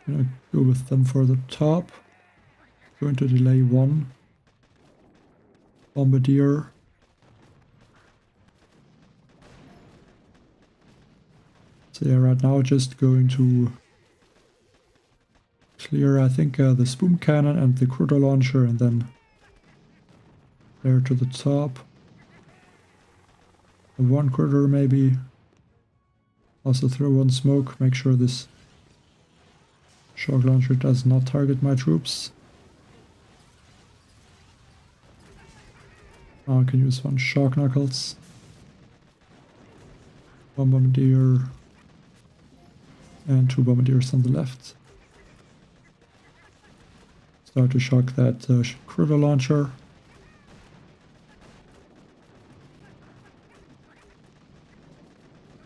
Gonna go with them for the top. Going to delay 1 Bombardier. So yeah, right now just going to clear, I think, the spoon cannon and the cruiser launcher, and then there to the top. And 1 cruiser maybe. Also throw 1 smoke, make sure this shock launcher does not target my troops. Now I can use 1 shock knuckles. Bombardier. And 2 bombardiers on the left. Start to shock that cruiser launcher.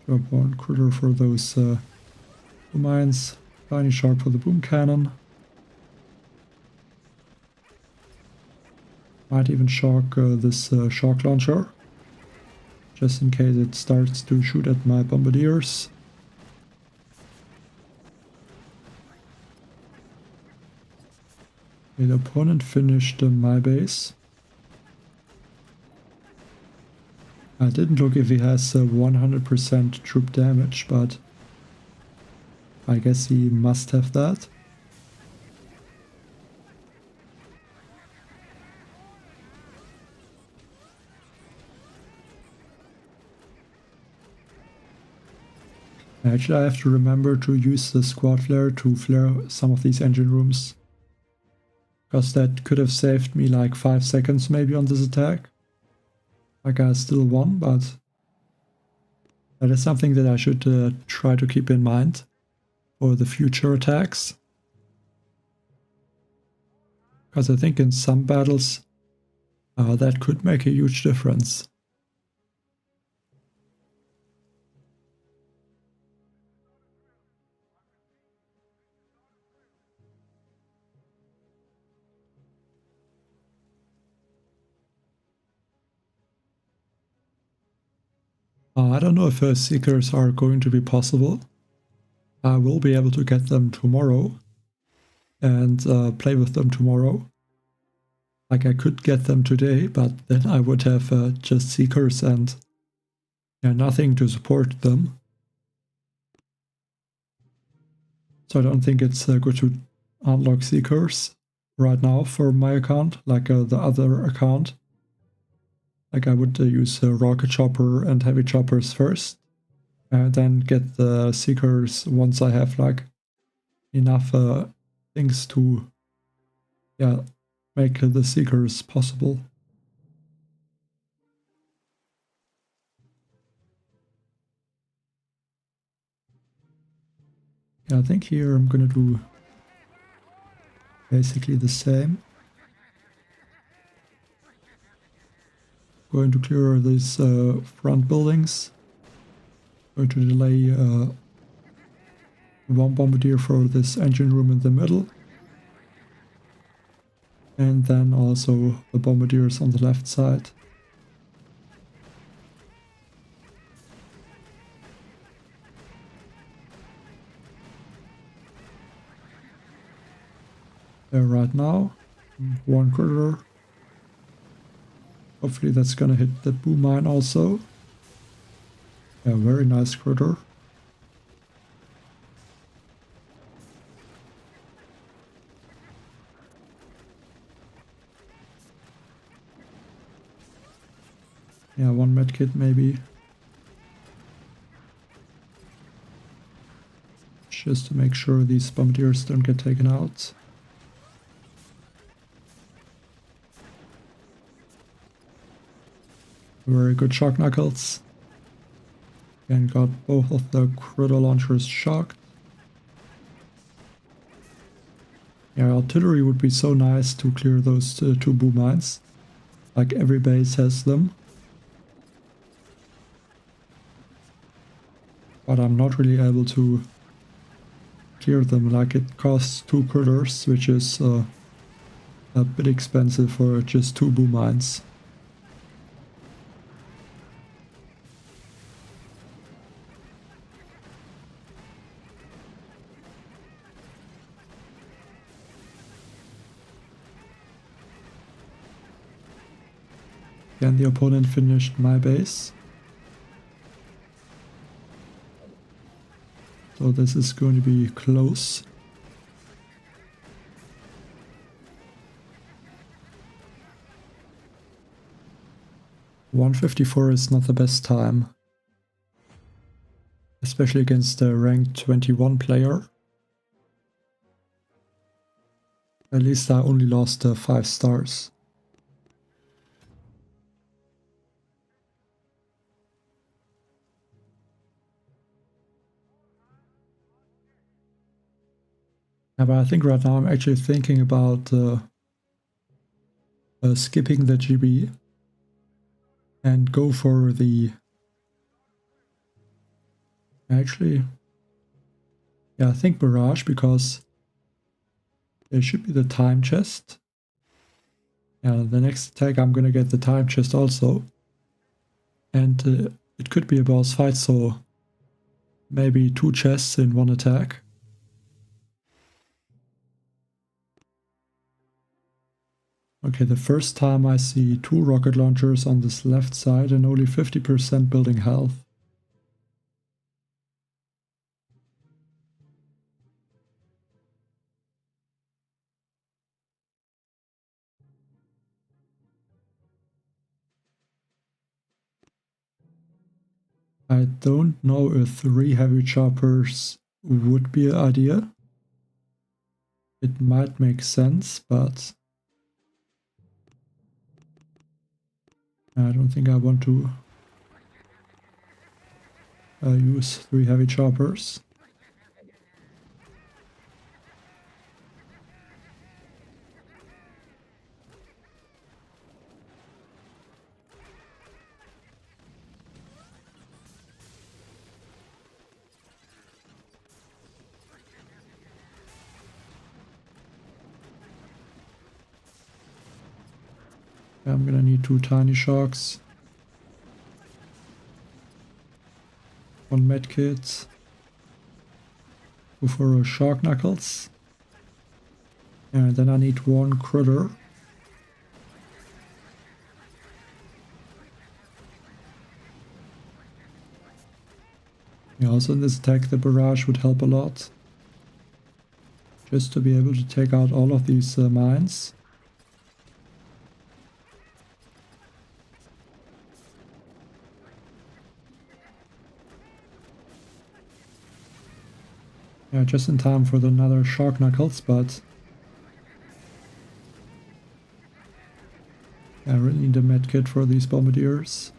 Drop 1 cruiser for those mines. Tiny shock for the boom cannon. Might even shock this shock launcher, just in case it starts to shoot at my bombardiers. The opponent finished my base. I didn't look if he has 100% troop damage, but I guess he must have that. Actually, I have to remember to use the squad flare to flare some of these engine rooms, because that could have saved me like 5 seconds maybe on this attack. Like I still won, but that is something that I should try to keep in mind for the future attacks. Because I think in some battles that could make a huge difference. I don't know if Seekers are going to be possible. I will be able to get them tomorrow and play with them tomorrow. Like I could get them today, but then I would have just Seekers and nothing to support them. So I don't think it's good to unlock Seekers right now for my account, like the other account. Like I would use rocket chopper and heavy choppers first, and then get the Seekers once I have like enough things to make the Seekers possible. Yeah, I think here I'm gonna do Basically the same. Going to clear these front buildings. Going to delay one bombardier for this engine room in the middle. And then also the bombardiers on the left side. There right now. One critter. Hopefully that's gonna hit the boom mine also. Yeah, very nice critter. Yeah, one medkit maybe. Just to make sure these bombardiers don't get taken out. Very good shock knuckles. And got both of the critter launchers shocked. Yeah, artillery would be so nice to clear those two boom mines. Like every base has them. But I'm not really able to clear them. Like it costs 2 critters, which is a bit expensive for just 2 boom mines. And the opponent finished my base. So this is going to be close. .154 is not the best time. Especially against a ranked 21 player. At least I only lost 5 stars. Yeah, but I think right now I'm actually thinking about skipping the GB and go for the... Actually, yeah, I think Barrage, because there should be the time chest. Yeah, the next attack I'm gonna get the time chest also. And it could be a boss fight, so maybe 2 chests in 1 attack. Okay, the first time I see 2 rocket launchers on this left side and only 50% building health. I don't know if 3 heavy choppers would be an idea. It might make sense, but I don't think I want to use 3 heavy choppers. I'm gonna need 2 tiny shocks. 1 medkit. Go for a shock knuckles. And then I need 1 critter. Yeah, also in this attack the barrage would help a lot. Just to be able to take out all of these mines. Yeah, just in time for another shock knuckles, but I really need a medkit for these bombardiers.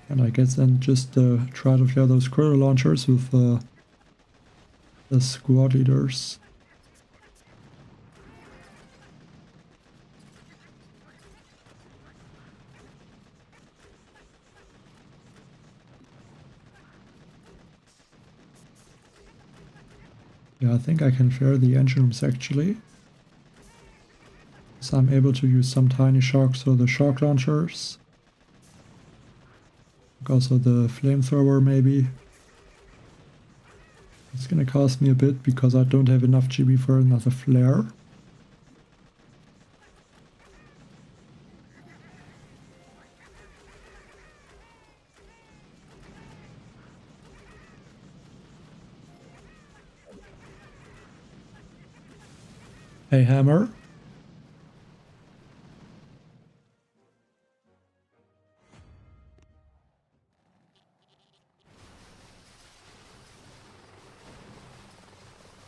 And I guess then just try to clear those critter launchers with the squad leaders. Yeah, I think I can share the engine rooms actually. So I'm able to use some tiny shocks or the shock launchers. Also the flamethrower maybe. It's gonna cost me a bit because I don't have enough GB for another flare. Hey Hammer.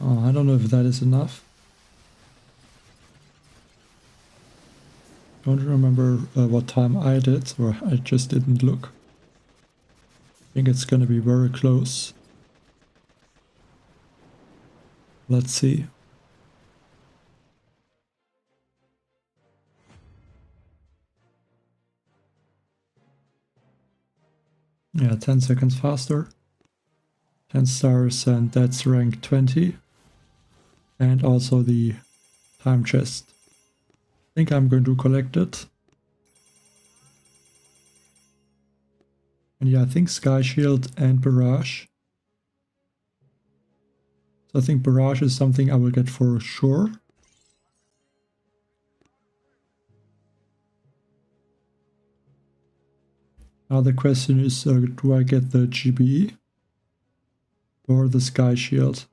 Oh, I don't know if that is enough. Don't remember what time I did, or I just didn't look. I think it's gonna be very close. Let's see. Yeah, 10 seconds faster. 10 stars, and that's rank 20. And also the time chest. I think I'm going to collect it. And yeah, I think Sky Shield and Barrage. So I think Barrage is something I will get for sure. Now the question is, do I get the GB or the Sky Shield?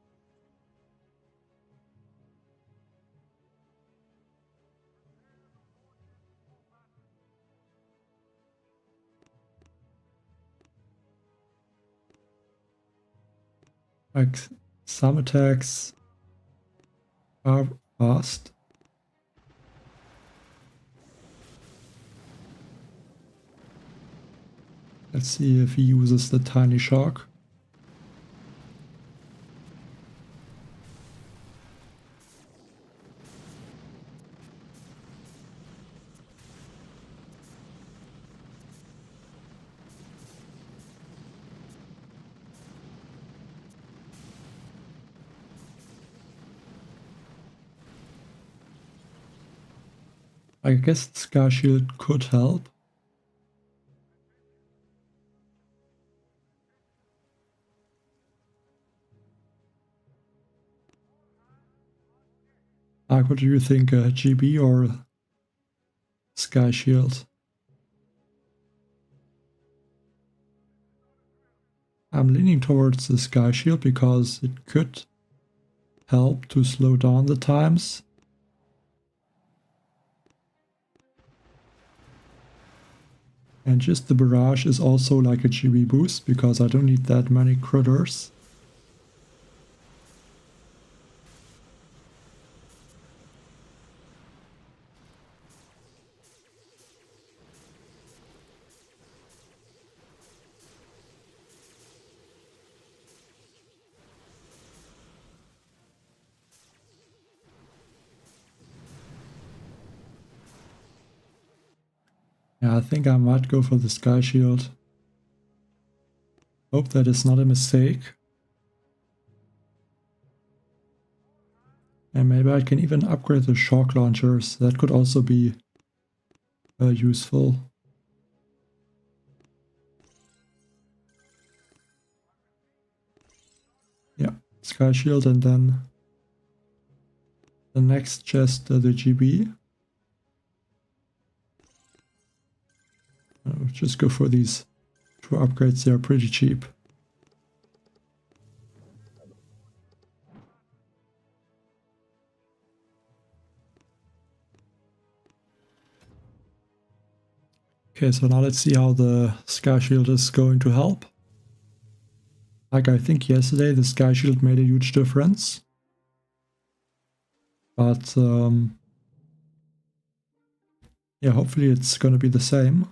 Like, some attacks are fast. Let's see if he uses the tiny shock. I guess Sky Shield could help. What do you think, GB or Sky Shield? I'm leaning towards the Sky Shield because it could help to slow down the times. And just the Barrage is also like a GB boost because I don't need that many critters. Yeah, I think I might go for the Sky Shield. Hope that is not a mistake. And maybe I can even upgrade the shock launchers. That could also be useful. Yeah, Sky Shield, and then the next chest, the GB. Just go for these two upgrades, they are pretty cheap. Okay, so now let's see how the Sky Shield is going to help. Like I think yesterday, the Sky Shield made a huge difference. But yeah, hopefully it's gonna be the same.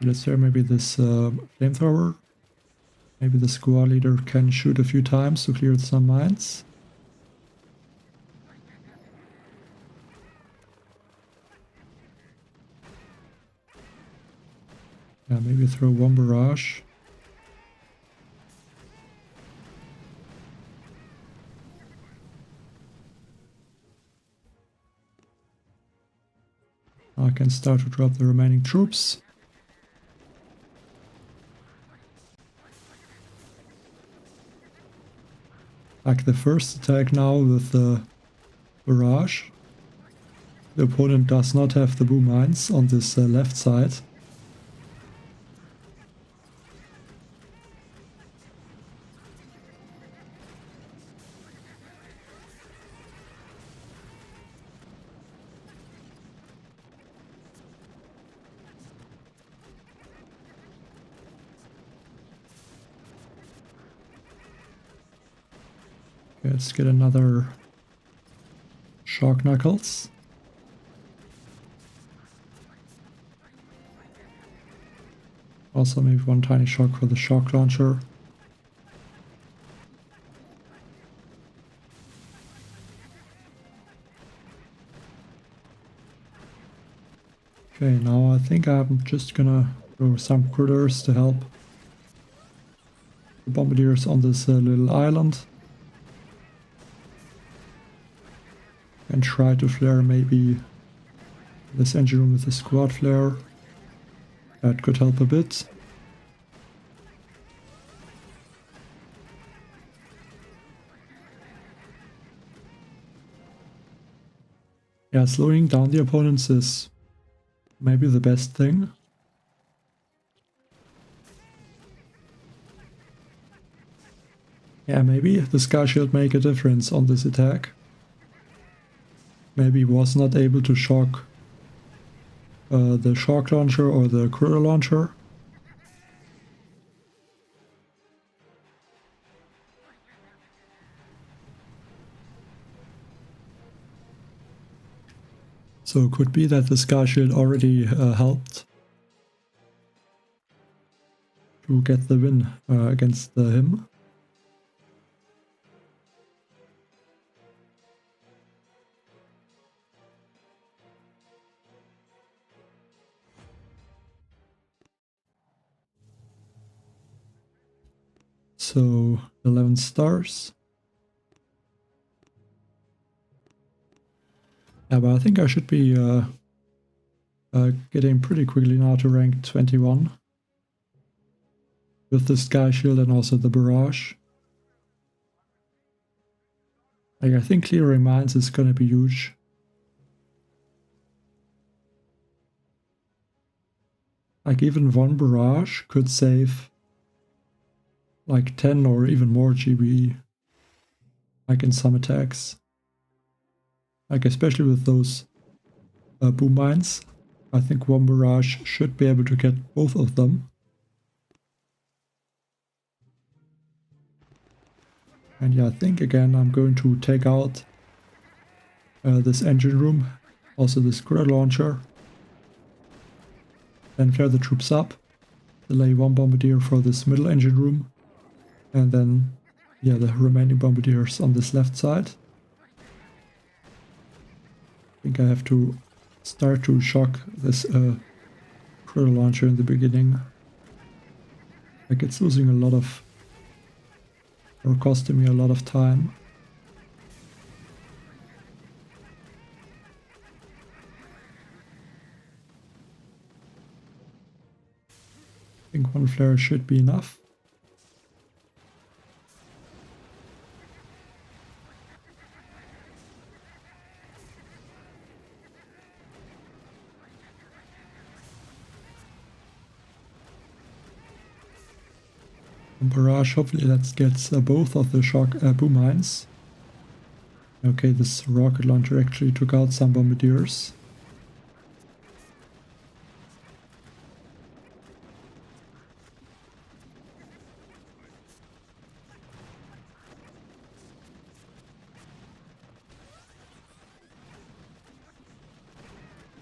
Let's hear maybe this flamethrower. Maybe the squad leader can shoot a few times to clear some mines. Yeah, maybe throw one barrage. I can start to drop the remaining troops. Like the first attack now with the barrage. The opponent does not have the boom mines on this left side. Let's get another Shark Knuckles. Also maybe one tiny shock for the shock launcher. Okay, now I think I'm just gonna throw some critters to help the bombardiers on this little island. And try to flare maybe this engine room with a squad flare. That could help a bit. Yeah, slowing down the opponents is maybe the best thing. Yeah, maybe the Sky Shield make a difference on this attack. Maybe was not able to shock the shock launcher or the critter launcher. So it could be that the Sky Shield already helped to get the win against him. So 11 stars. Yeah, but I think I should be getting pretty quickly now to rank 21 with the Sky Shield and also the barrage. Like, I think clearing mines is gonna be huge. Like, even one barrage could save like 10 or even more GB, like in some attacks. Like, especially with those boom mines. I think one barrage should be able to get both of them. And yeah, I think again I'm going to take out this engine room, also this critter launcher. Then flare the troops up, delay one bombardier for this middle engine room. And then, yeah, the remaining bombardiers on this left side. I think I have to start to shock this critter launcher in the beginning. Like, it's losing a lot of, or costing me a lot of time. I think one flare should be enough. Barrage, hopefully that gets both of the shock boom mines. Okay, this rocket launcher actually took out some bombardiers.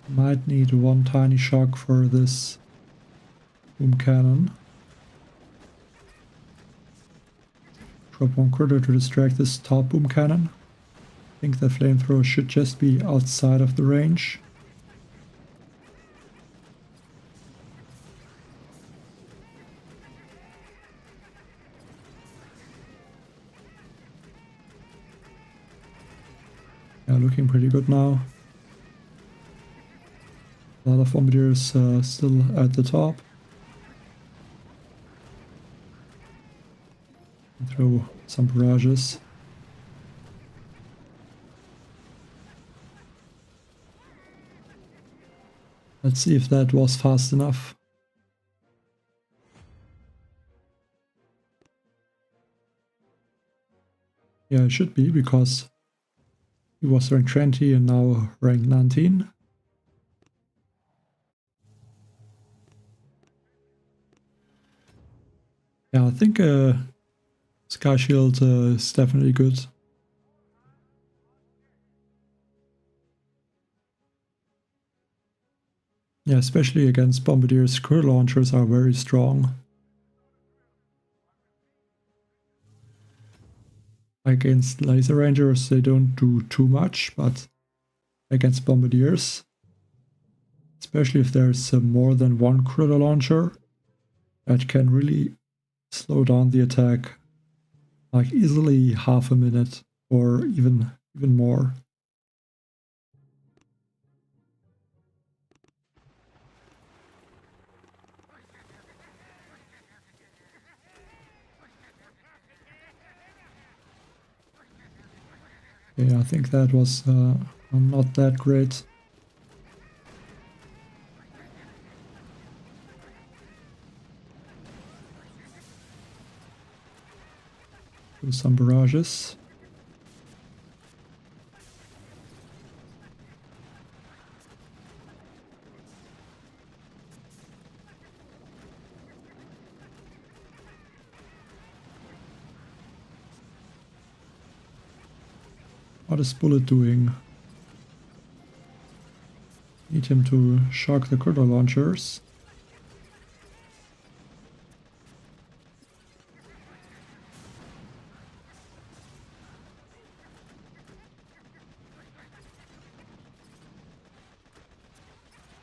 Might need one tiny shock for this boom cannon. Drop one critter to distract this top boom cannon. I think the flamethrower should just be outside of the range. Yeah, looking pretty good now. A lot of Bombardiers still at the top. Throw some barrages. Let's see if that was fast enough. Yeah, it should be, because he was ranked 20 and now ranked 19. Yeah, I think Sky Shield is definitely good. Yeah, especially against Bombardiers, cruise launchers are very strong. Against laser rangers, they don't do too much, but against Bombardiers, especially if there's more than one cruiser launcher, that can really slow down the attack, like easily half a minute or even more. Yeah, I think that was not that great. Do some barrages. What is Bullit doing? Need him to shock the cruiser launchers.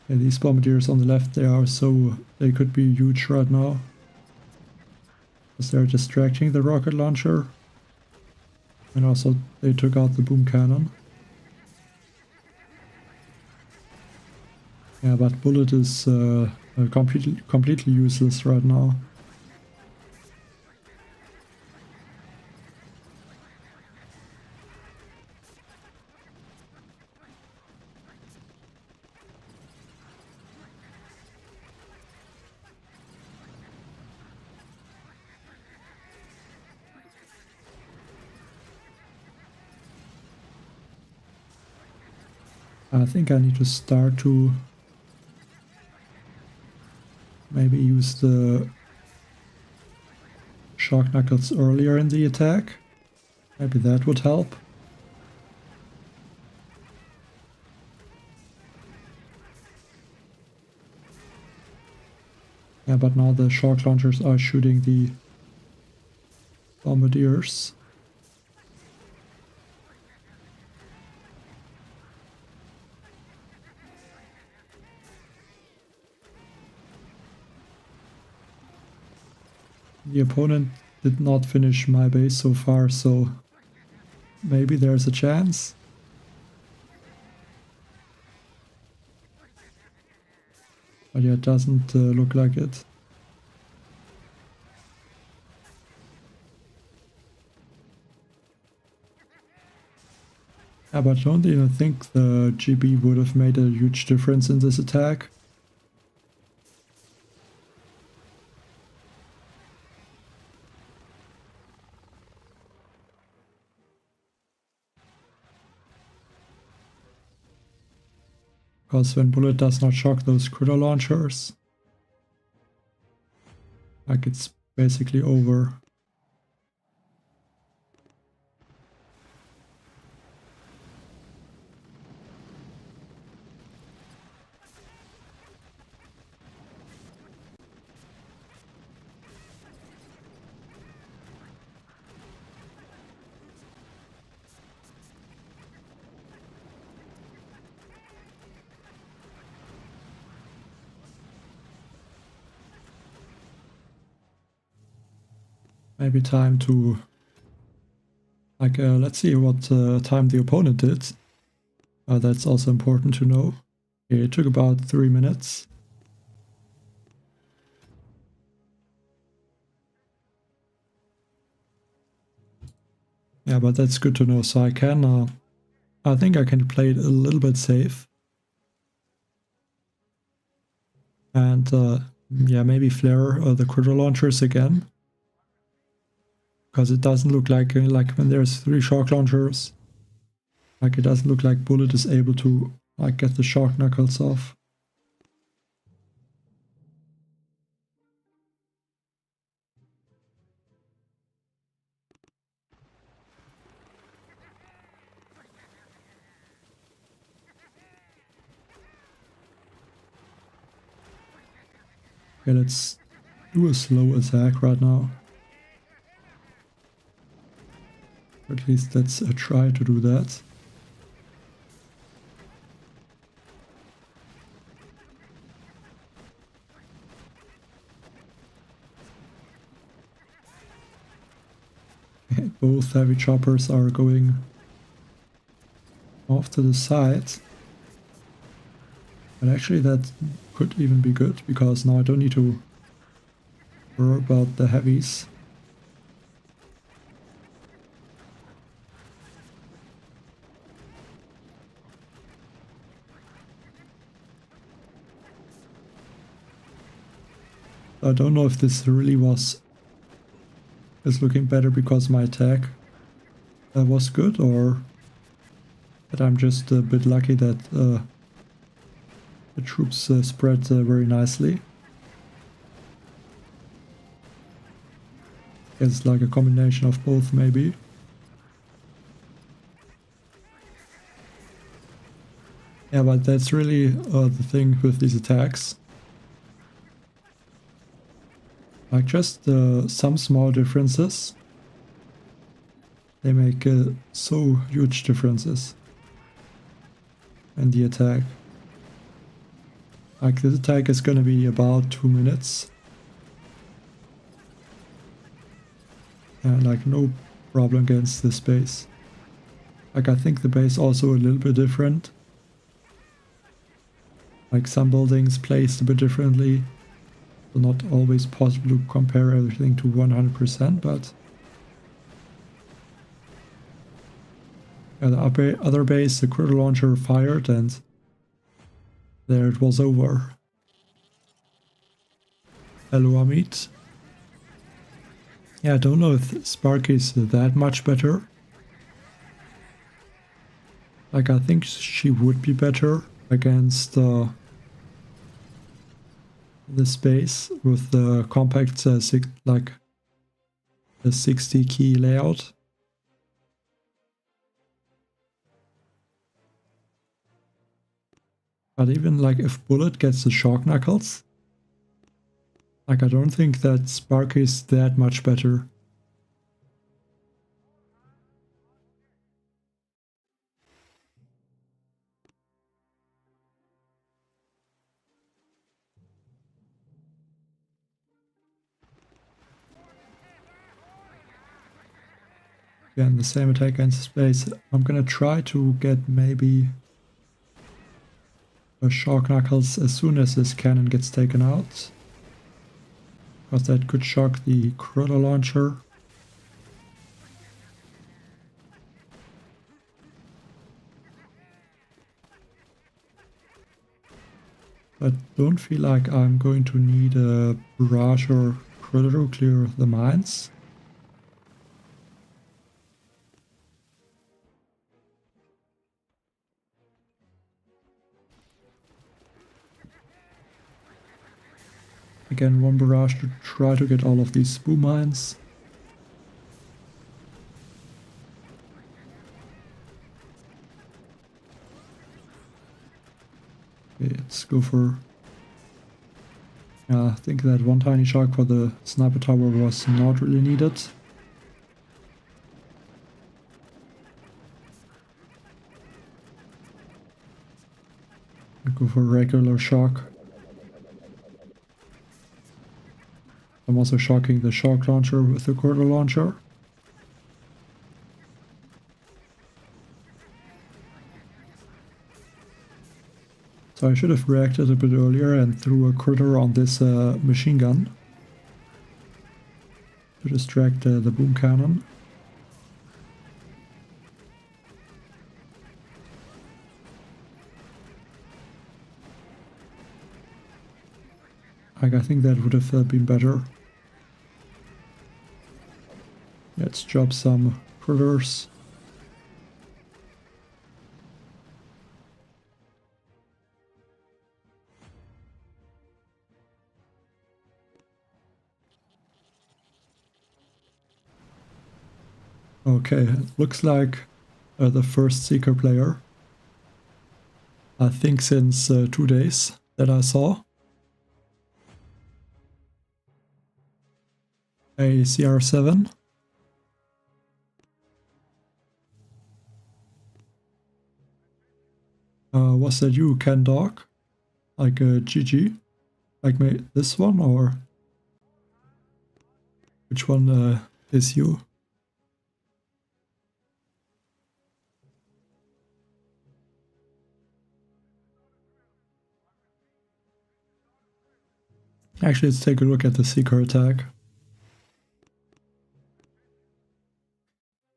And these bombardiers on the left, they could be huge right now, because they're distracting the rocket launcher. And also they took out the boom cannon. Yeah, but Bullit is completely useless right now. I think I need to start to maybe use the shock knuckles earlier in the attack. Maybe that would help. Yeah, but now the shock launchers are shooting the bombardiers. The opponent did not finish my base so far, so maybe there's a chance. But yeah, it doesn't look like it. Yeah, but don't even think the GB would have made a huge difference in this attack. Because when Bullit does not shock those cruiser launchers, like, it's basically over. Maybe time to, like, let's see what time the opponent did. That's also important to know. Okay, it took about 3 minutes. Yeah, but that's good to know. So I think I can play it a little bit safe. And yeah, maybe flare the critter launchers again. Because it doesn't look like when there's 3 shock launchers, like it doesn't look like Bullit is able to like get the shock knuckles off. Okay, let's do a slow attack right now. Or at least let's try to do that. Both heavy choppers are going off to the side. But actually that could even be good, because now I don't need to worry about the heavies. I don't know if this really is looking better because my attack was good, or that I'm just a bit lucky that the troops spread very nicely. It's like a combination of both, maybe. Yeah, but that's really the thing with these attacks. Like just some small differences, they make so huge differences in the attack. Like this attack is gonna be about 2 minutes. And like no problem against this base. Like I think the base also a little bit different. Like some buildings placed a bit differently. So not always possible to compare everything to 100%, but yeah, the other base, the critter launcher fired, and there it was over. Hello, Amit. Yeah, I don't know if Sparky is that much better. Like I think she would be better against the space with the compact like the 60 key layout. But even like if Bullit gets the shock knuckles, like I don't think that Sparky is that much better. Again, the same attack against space. I'm gonna try to get maybe a shock knuckles as soon as this cannon gets taken out, because that could shock the critter launcher. But don't feel like I'm going to need a barrage or critter to clear the mines. Again, one barrage to try to get all of these boom mines. Okay, let's go for... I think that one tiny shock for the sniper tower was not really needed. I'll go for regular shock. I'm also shocking the shock launcher with the critter launcher. So I should have reacted a bit earlier and threw a critter on this machine gun to distract the boom cannon. Like, I think that would have been better. Let's drop some critters. Okay, it looks like the first Seeker player. I think since 2 days that I saw. A CR7. Was that you, Ken Dog? Like a GG? Like this one, or which one is you? Actually, let's take a look at the Seeker attack.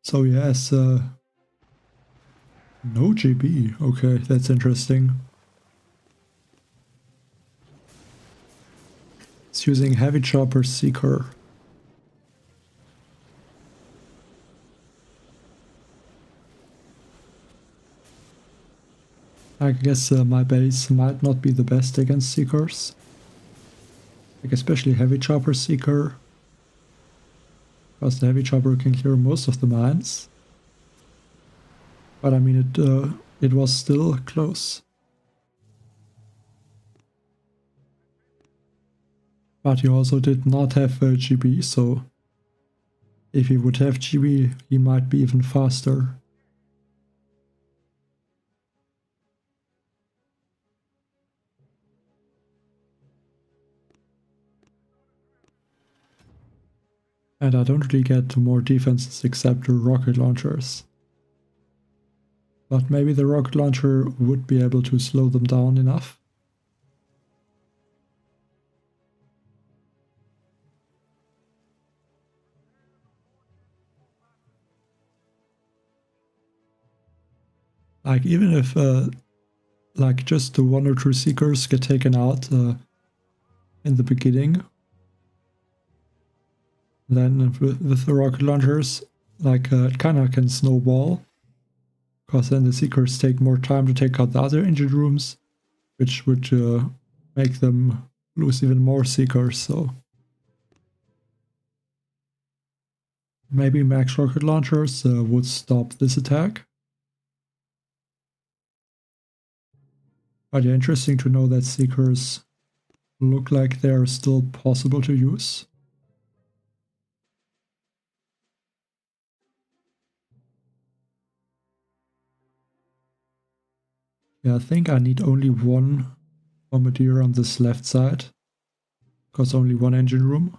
So he has no GB. Okay, that's interesting. It's using Heavy Chopper Seeker. I guess my base might not be the best against Seekers. Like especially Heavy Chopper Seeker. Because the Heavy Chopper can clear most of the mines. But I mean it was still close. But he also did not have GB, so if he would have GB, he might be even faster. And I don't really get more defenses except the rocket launchers. But maybe the rocket launcher would be able to slow them down enough. Like even if like just the 1 or 2 Seekers get taken out in the beginning, then with the rocket launchers, like it kind of can snowball. Because then the Seekers take more time to take out the other engine rooms, which would make them lose even more Seekers, so maybe max rocket launchers would stop this attack. But yeah, interesting to know that Seekers look like they're still possible to use. Yeah, I think I need only 1 Bombardier on this left side, because only 1 engine room.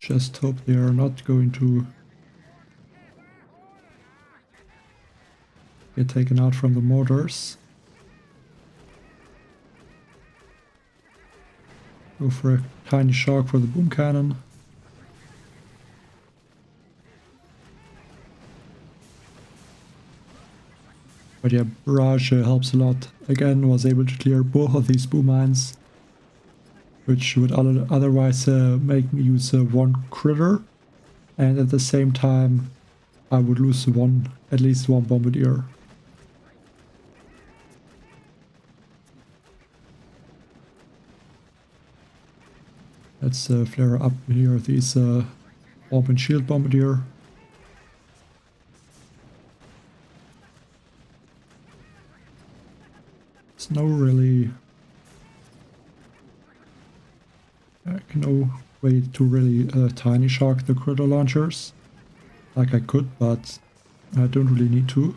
Just hope they are not going to get taken out from the mortars. Go for a tiny shock for the boom cannon. But yeah, barrage helps a lot. Again, was able to clear both of these boom mines, which would otherwise make me use 1 critter, and at the same time I would lose at least one Bombardier. Let's flare up here these bomb and shield Bombardier. There's no really no way to really tiny shock the critter launchers. Like I could, but I don't really need to.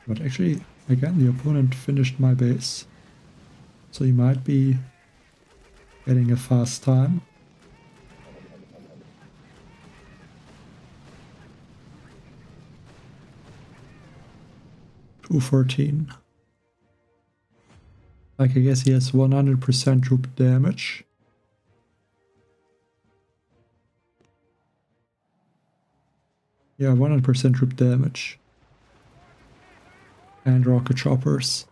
But actually, again, the opponent finished my base. So he might be getting a fast time. $214. Like, I guess he has 100% troop damage. Yeah, 100% troop damage. And rocket choppers.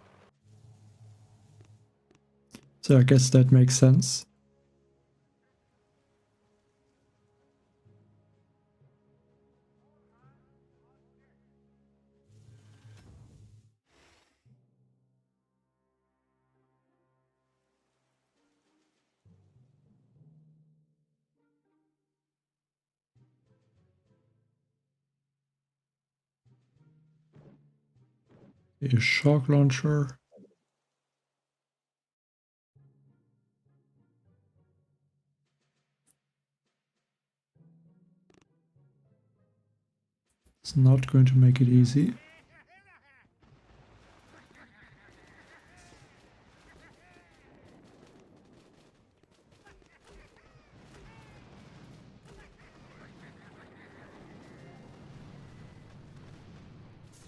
So I guess that makes sense. A shock launcher. It's not going to make it easy.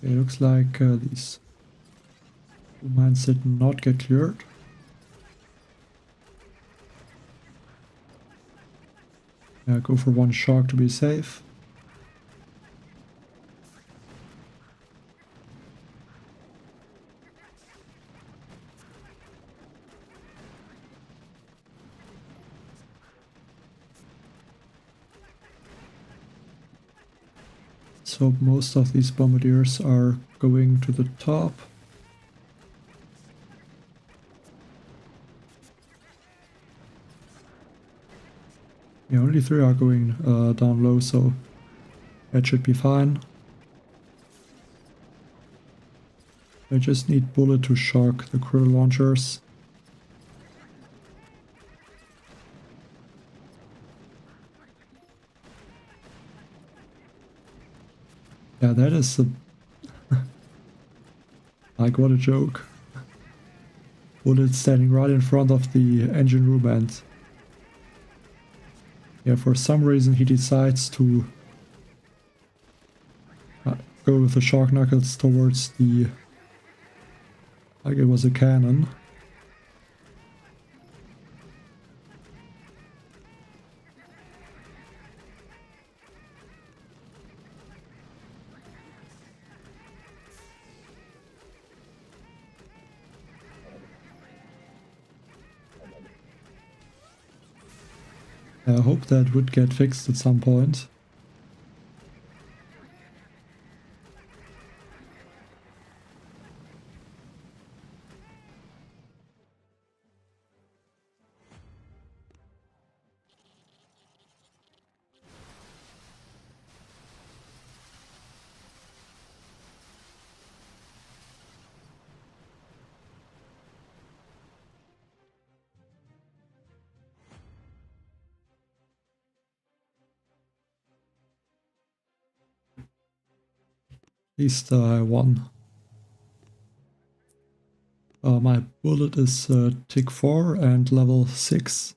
It looks like these mines did not get cleared. Go for one shock to be safe. So most of these bombardiers are going to the top. Yeah, only 3 are going down low, so that should be fine. I just need Bullit to shock the crew launchers. Yeah, that is a... like, what a joke. Bullit standing right in front of the engine room, and yeah, for some reason he decides to go with the shock knuckles towards the... like it was a cannon. I hope that would get fixed at some point. At least I won. My Bullit is tick 4 and level 6.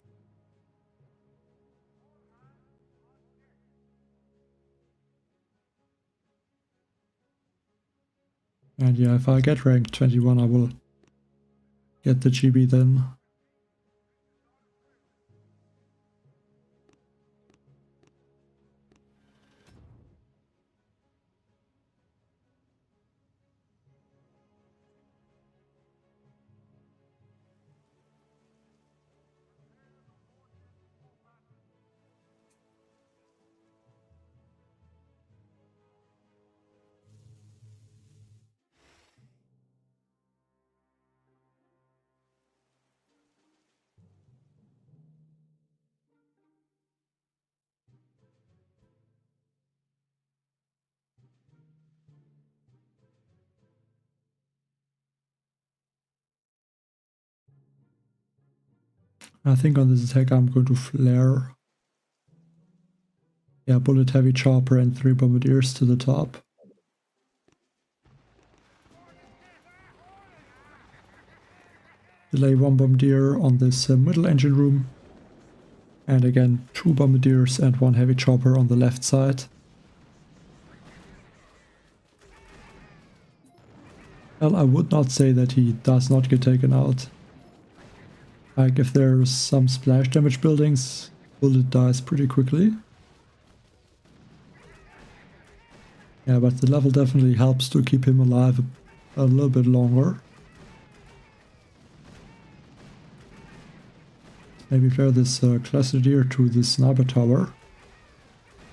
And yeah, if I get rank 21, I will get the GB then. I think on this attack I'm going to flare. Yeah, Bullit, heavy chopper and 3 bombardiers to the top. delay one bombardier on this middle engine room. And again, 2 bombardiers and 1 heavy chopper on the left side. Well, I would not say that he does not get taken out. Like, if there's some splash damage buildings, Bullit dies pretty quickly. Yeah, but the level definitely helps to keep him alive a little bit longer. Maybe flare this Cluster to the sniper tower.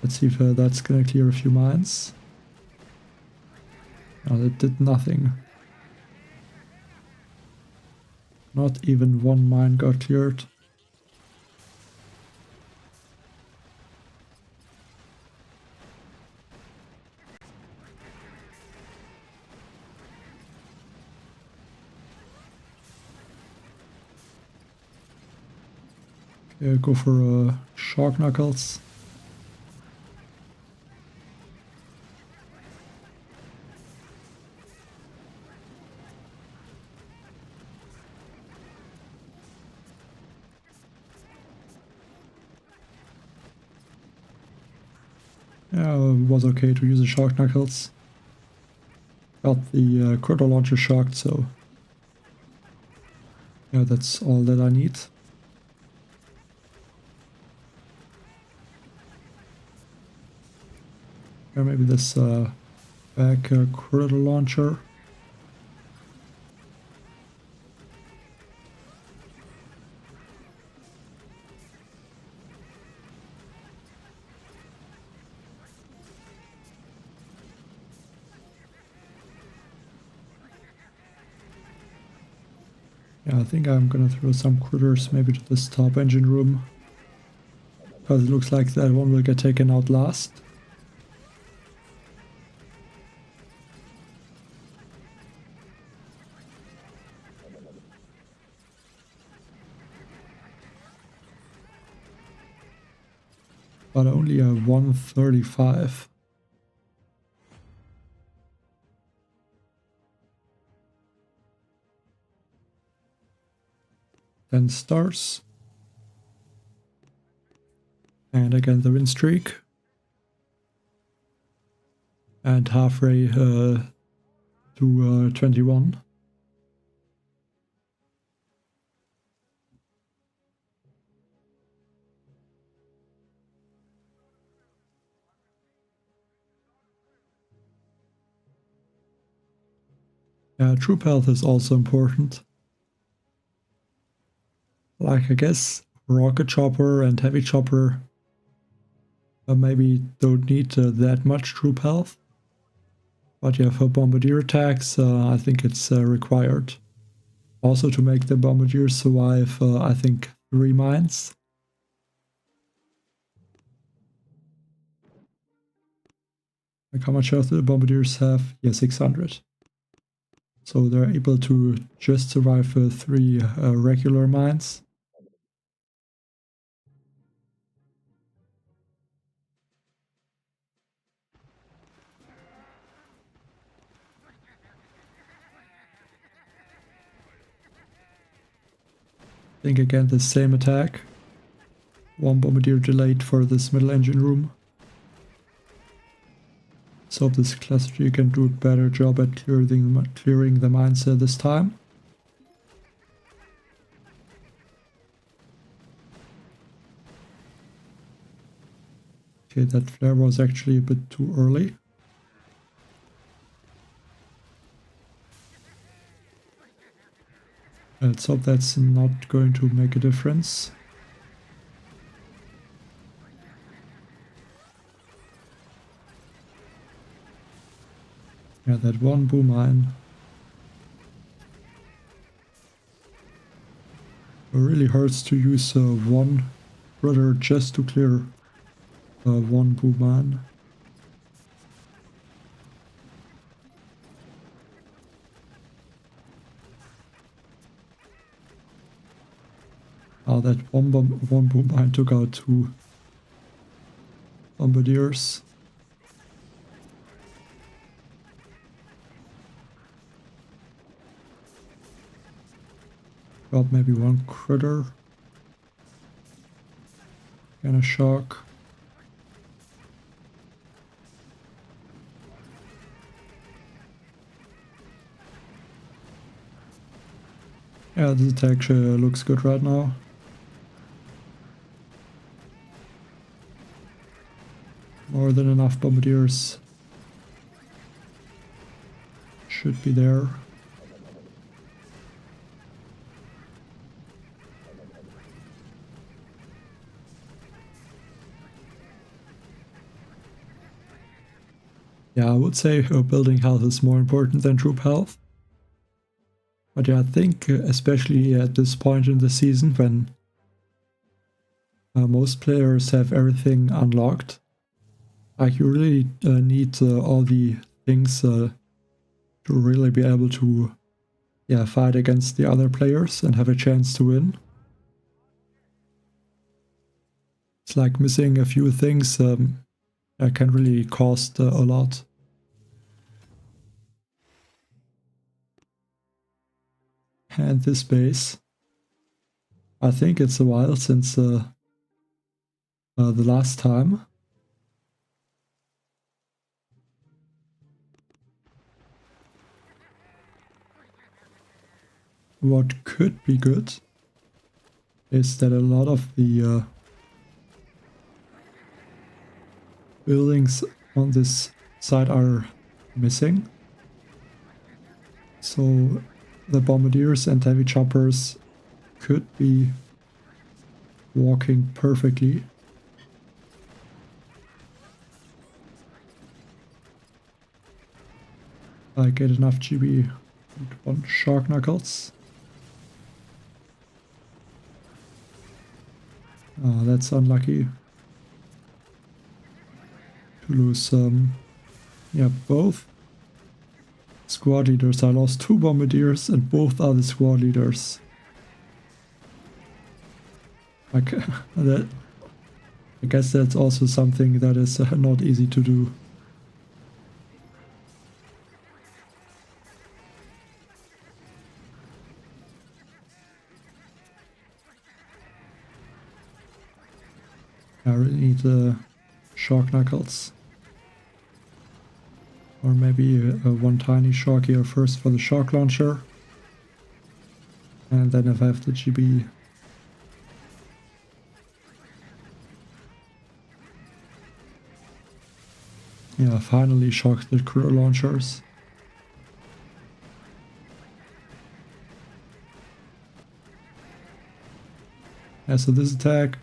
Let's see if that's gonna clear a few mines. Oh, that did nothing. Not even 1 mine got cleared. Okay, go for shark knuckles. Yeah, it was okay to use the shark knuckles. Got the critter launcher shocked, so yeah, that's all that I need. Or maybe this back critter launcher. Yeah, I think I'm gonna throw some critters maybe to this top engine room, because it looks like that one will get taken out last. But only a 135. Then stars. And again the win streak. And halfway to 21. Troop health is also important. Like, I guess rocket chopper and heavy chopper maybe don't need that much troop health. But yeah, for bombardier attacks, I think it's required. Also to make the bombardiers survive, I think 3 mines. Like, how much health do the bombardiers have? Yeah, 600. So they're able to just survive 3 regular mines. I think again the same attack. 1 bombardier delayed for this middle engine room. So this cluster can do a better job at clearing the mines this time. Okay, that flare was actually a bit too early. Let's hope that's not going to make a difference. Yeah, that 1 boom mine. It really hurts to use 1 rudder just to clear 1 boom mine. Oh, that one boom mine took out 2 bombardiers. Drop maybe one critter. And a shock. Yeah, this attack looks good right now. More than enough bombardiers should be there. Yeah, I would say building health is more important than troop health. But yeah, I think especially at this point in the season when most players have everything unlocked, like you really need all the things to really be able to fight against the other players and have a chance to win. It's like missing a few things that can really cost a lot. And this base, I think it's a while since the last time. What could be good is that a lot of the buildings on this side are missing. So the bombardiers and heavy choppers could be walking perfectly. I get enough GB and one shark knuckles. That's unlucky. To lose both squad leaders. I lost 2 bombardiers and both are the squad leaders. Like that, I guess that's also something that is not easy to do. I really need shark knuckles. Or maybe one tiny shark here first for the shark launcher. And then if I have the GB. Yeah, finally shocked the crew launchers. Yeah, so this attack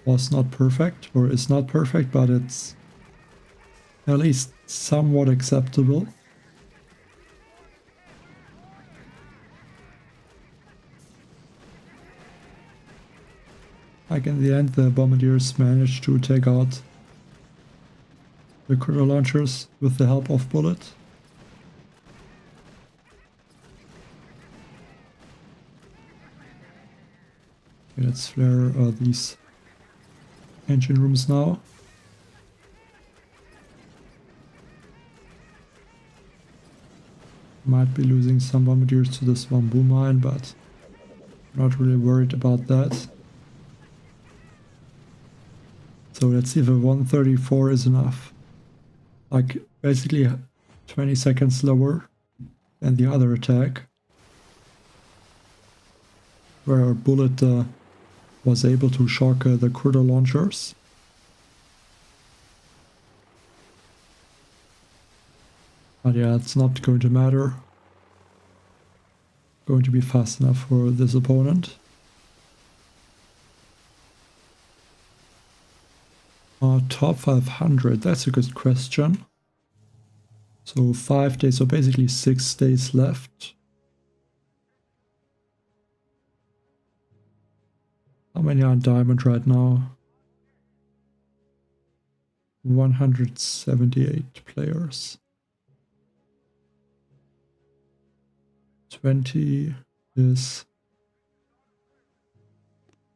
was not perfect, or is not perfect, but it's at least somewhat acceptable. Like in the end, the bombardiers managed to take out the critter launchers with the help of Bullit. Okay, let's flare these engine rooms now. Might be losing some bombardiers to this bamboo mine, but not really worried about that. So let's see if a 134 is enough. Like basically 20 seconds slower than the other attack, where our Bullit was able to shock the critter launchers. But yeah, it's not going to matter. Going to be fast enough for this opponent. Top 500, that's a good question. So 5 days, so basically 6 days left. How many are in diamond right now? 178 players. 20 is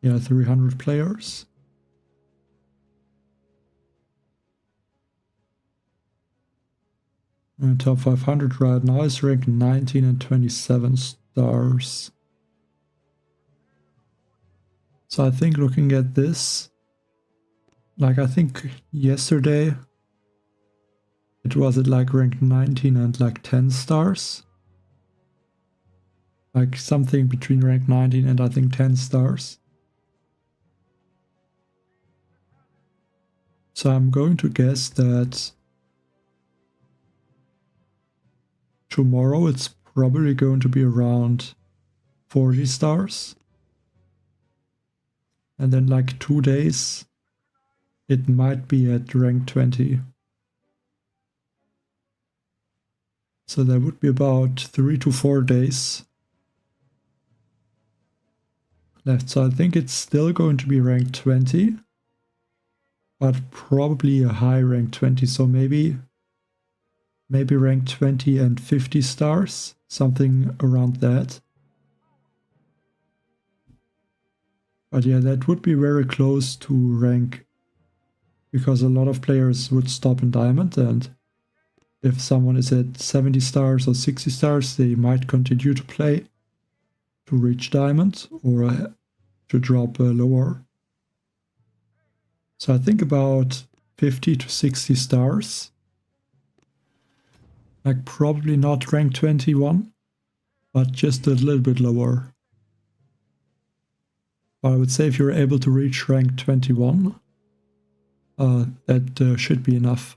300 players. And top 500 right now is ranked 19 and 27. stars. So I think looking at this, like I think yesterday it was at like rank 19 and like 10 stars. Like something between rank 19 and I think 10 stars. So I'm going to guess that tomorrow it's probably going to be around 40 stars. And then like 2 days it might be at rank 20. So that would be about 3 to 4 days left. So I think it's still going to be rank 20. But probably a high rank 20, so maybe rank 20 and 50 stars, something around that. But yeah, that would be very close to rank, because a lot of players would stop in diamond, and if someone is at 70 stars or 60 stars, they might continue to play to reach diamond or to drop lower. So I think about 50 to 60 stars. Like probably not rank 21, but just a little bit lower. But I would say if you're able to reach rank 21, that should be enough.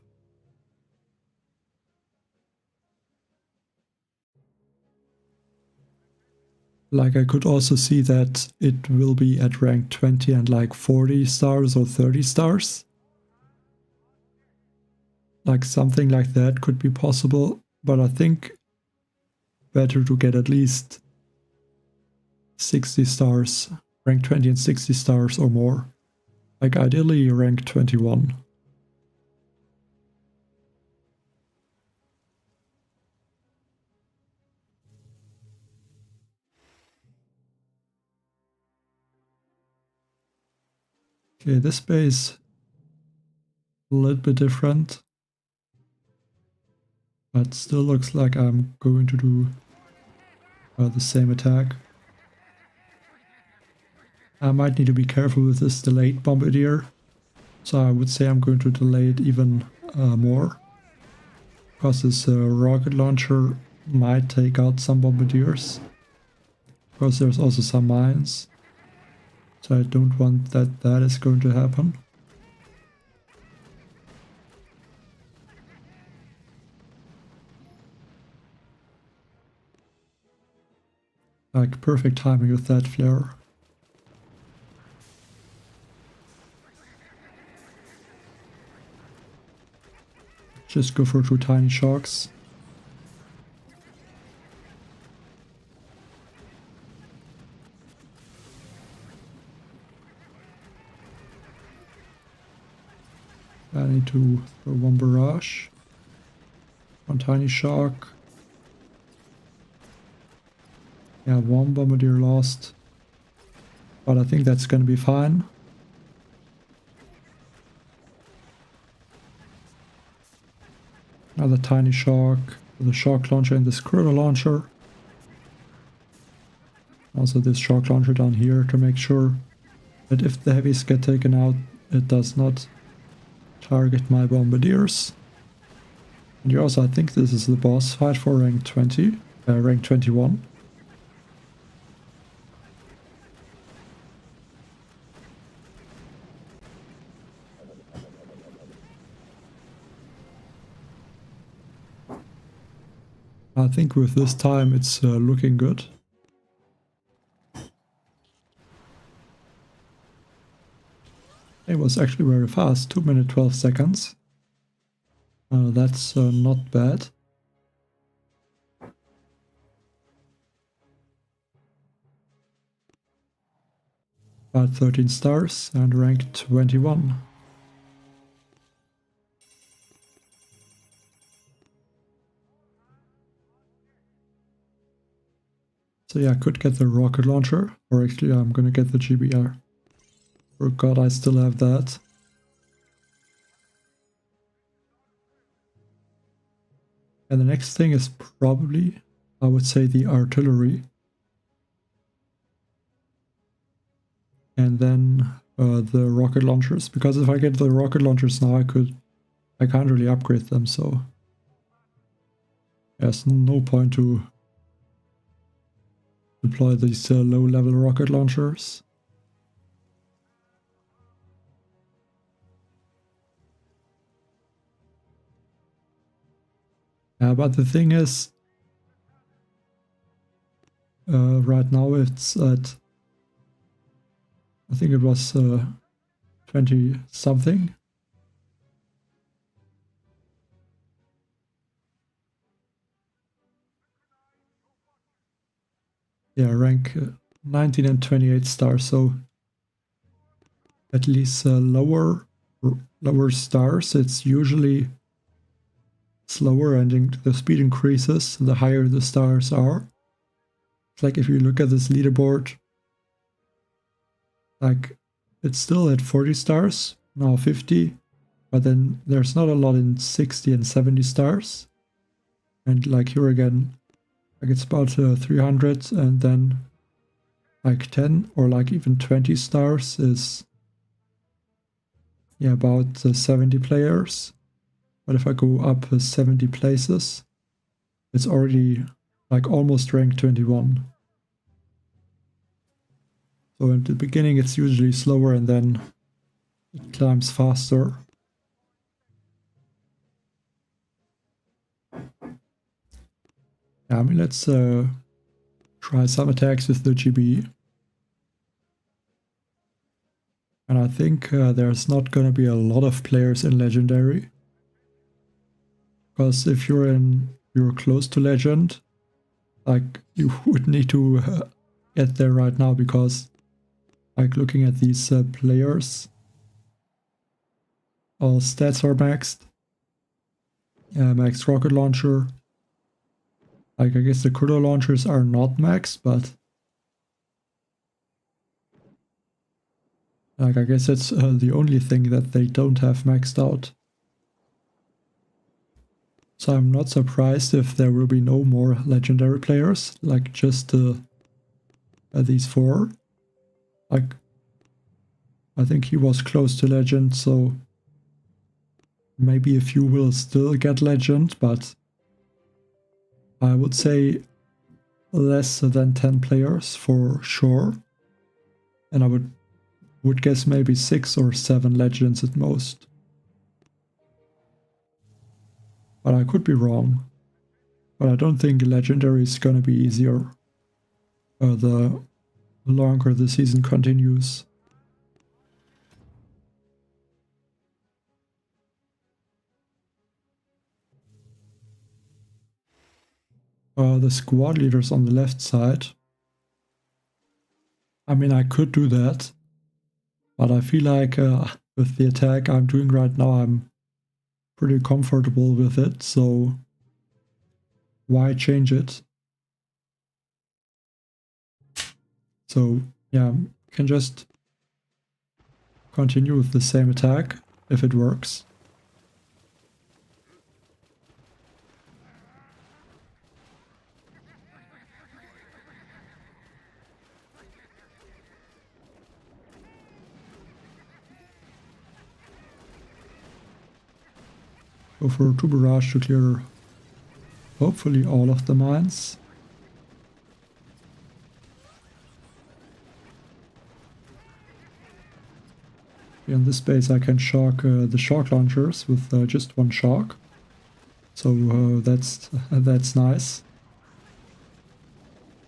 Like I could also see that it will be at rank 20 and like 40 stars or 30 stars. Like something like that could be possible, but I think better to get at least 60 stars, rank 20 and 60 stars or more. Like ideally rank 21. Okay, this base a little bit different, but still looks like I'm going to do the same attack. I might need to be careful with this delayed Bombardier, so I would say I'm going to delay it even more, because this rocket launcher might take out some Bombardiers, because there's also some mines, so I don't want that is going to happen. Like perfect timing with that flare. Just go for 2 tiny shocks. I need to throw 1 barrage. 1 tiny shock. Yeah, 1 Bombardier lost. But I think that's gonna be fine. Another tiny shock with a shock launcher and this critter launcher. Also this shock launcher down here to make sure that if the heavies get taken out, it does not target my Bombardiers. And here also I think this is the boss fight for rank 20, rank 21. I think with this time it's looking good. It was actually very fast, 2 minutes 12 seconds. That's not bad. About 13 stars and rank 21. So yeah, I could get the rocket launcher, or actually I'm gonna get the GBR. Forgot I still have that. And the next thing is probably, I would say, the artillery. and then the rocket launchers, because if I get the rocket launchers now, I can't really upgrade them, so there's no point to deploy these low-level rocket launchers. But the thing is, right now it's at, I think it was 20 something. Yeah, rank 19 and 28 stars, so at least lower stars, it's usually slower and the speed increases the higher the stars are. It's like if you look at this leaderboard, like it's still at 40 stars, now 50, but then there's not a lot in 60 and 70 stars. And like here again, like it's about 300, and then like 10 or like even 20 stars is, yeah, about 70 players. But if I go up 70 places, it's already like almost rank 21. So in the beginning it's usually slower and then it climbs faster. Yeah, I mean, let's try some attacks with the GB. And I think there's not gonna be a lot of players in Legendary. Because if you're close to Legend, like you would need to get there right now, because like looking at these players, all stats are maxed. Max rocket launcher. Like I guess the cruiser launchers are not maxed, but like I guess it's the only thing that they don't have maxed out. So I'm not surprised if there will be no more legendary players, like just these four. Like, I think he was close to legend, so maybe a few will still get legend, but I would say less than 10 players for sure. And I would guess maybe 6 or 7 legends at most. But I could be wrong. But I don't think legendary is gonna be easier the longer the season continues. The squad leaders on the left side. I mean, I could do that, but I feel like with the attack I'm doing right now, I'm pretty comfortable with it, so why change it? So yeah, can just continue with the same attack if it works. Go for 2 barrage to clear hopefully all of the mines. In this base I can shock the shock launchers with just 1 shock. So that's nice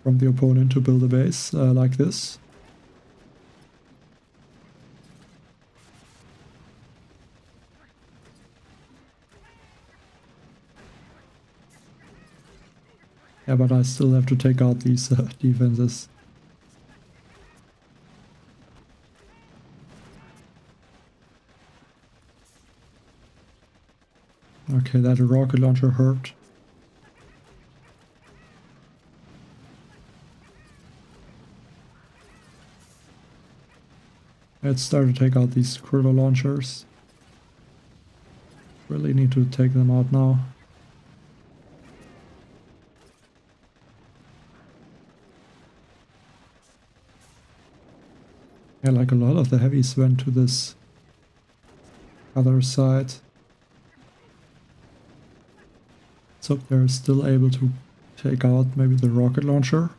from the opponent to build a base like this. Yeah, but I still have to take out these defenses. Okay, that rocket launcher hurt. Let's start to take out these cruiser launchers. Really need to take them out now. Yeah, like a lot of the heavies went to this other side. So they're still able to take out maybe the rocket launcher.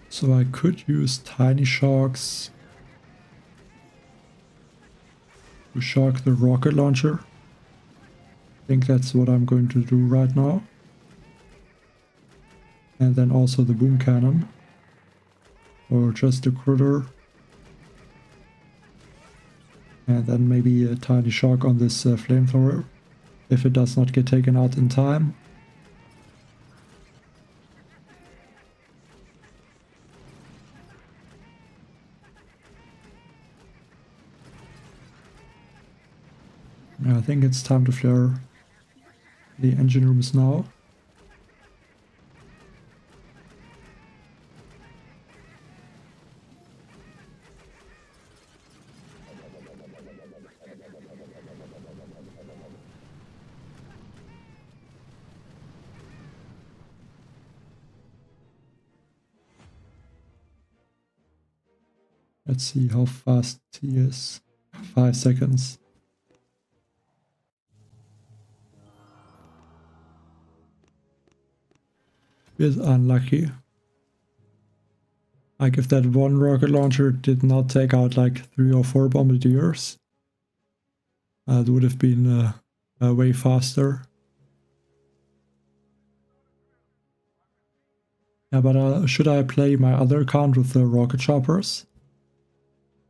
So I could use tiny sharks to shock the rocket launcher. I think that's what I'm going to do right now. And then also the boom cannon. Or just the critter. And then maybe a tiny shock on this flamethrower, if it does not get taken out in time. I think it's time to flare the engine rooms now. Let's see how fast he is. 5 seconds. Is unlucky. Like if that one rocket launcher did not take out like 3 or 4 bombardiers, it would have been way faster. Yeah, but should I play my other account with the rocket choppers?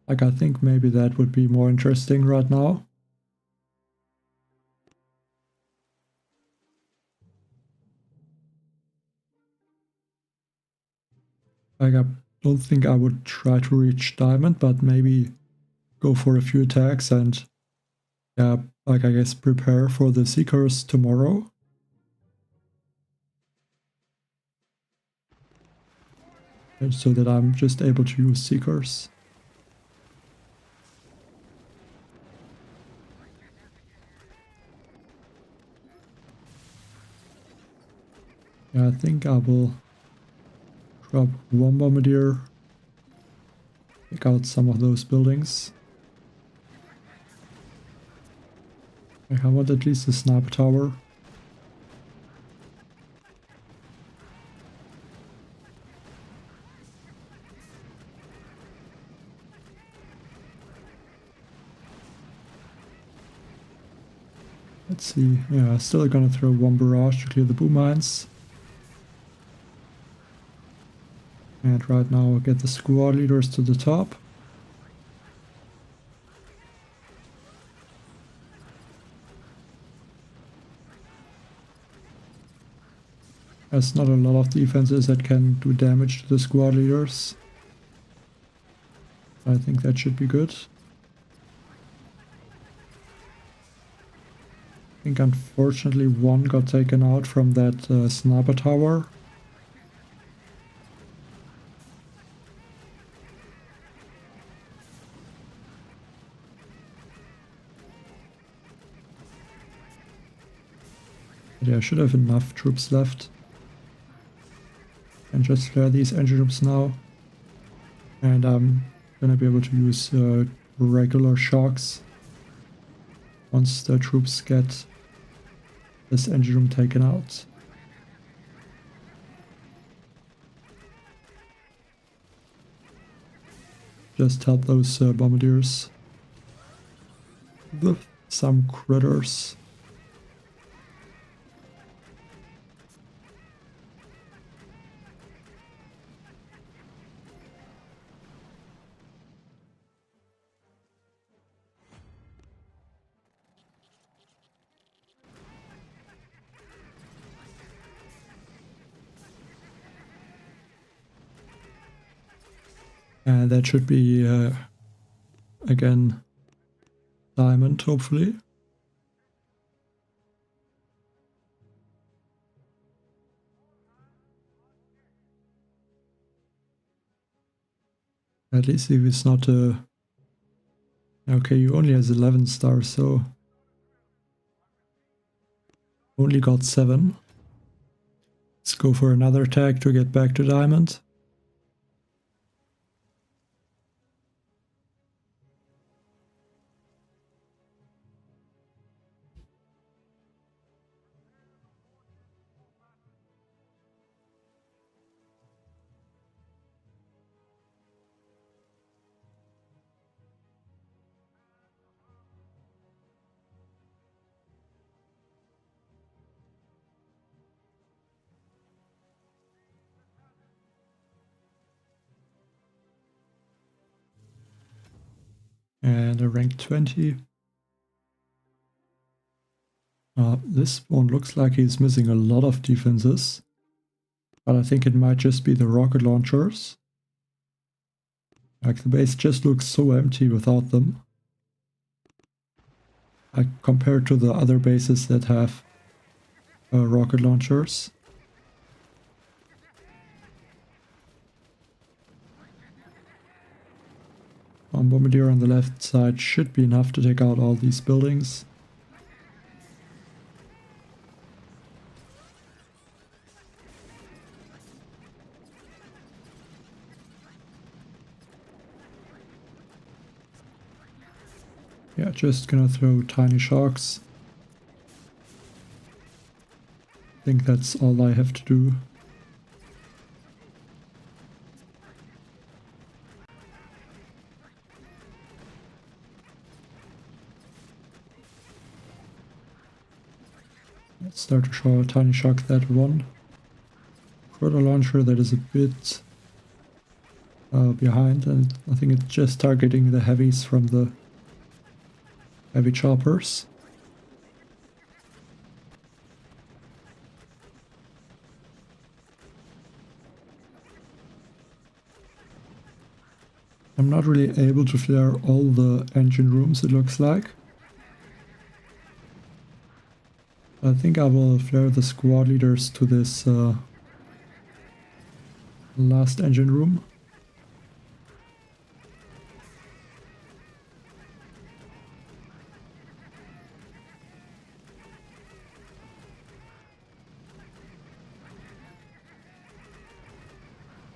Like I think maybe that would be more interesting right now. Like I don't think I would try to reach diamond, but maybe go for a few attacks and yeah, like I guess prepare for the seekers tomorrow. And so that I'm just able to use seekers. Yeah, I think I will drop one bombardier, take out some of those buildings. I want at least a sniper tower. Let's see, yeah, still gonna throw one barrage to clear the boom mines. And right now I'll get the squad leaders to the top. There's not a lot of defenses that can do damage to the squad leaders. I think that should be good. I think unfortunately one got taken out from that sniper tower. Yeah, I should have enough troops left. And just flare these engine rooms now. And I'm gonna be able to use regular shocks once the troops get this engine room taken out. Just help those bombardiers with some critters. And that should be, again, diamond, hopefully. At least if it's not a... Okay, you only has 11 stars, so... Only got 7. Let's go for another attack to get back to diamond. And a rank 20. This one looks like he's missing a lot of defenses, but I think it might just be the rocket launchers. Like, the base just looks so empty without them. Like, compared to the other bases that have rocket launchers. Bombardier on the left side should be enough to take out all these buildings. Yeah, just gonna throw tiny shocks. I think that's all I have to do. Let's start to show a tiny shock that one. Proto launcher that is a bit behind, and I think it's just targeting the heavies from the heavy choppers. I'm not really able to flare all the engine rooms, it looks like. I think I will flare the squad leaders to this last engine room.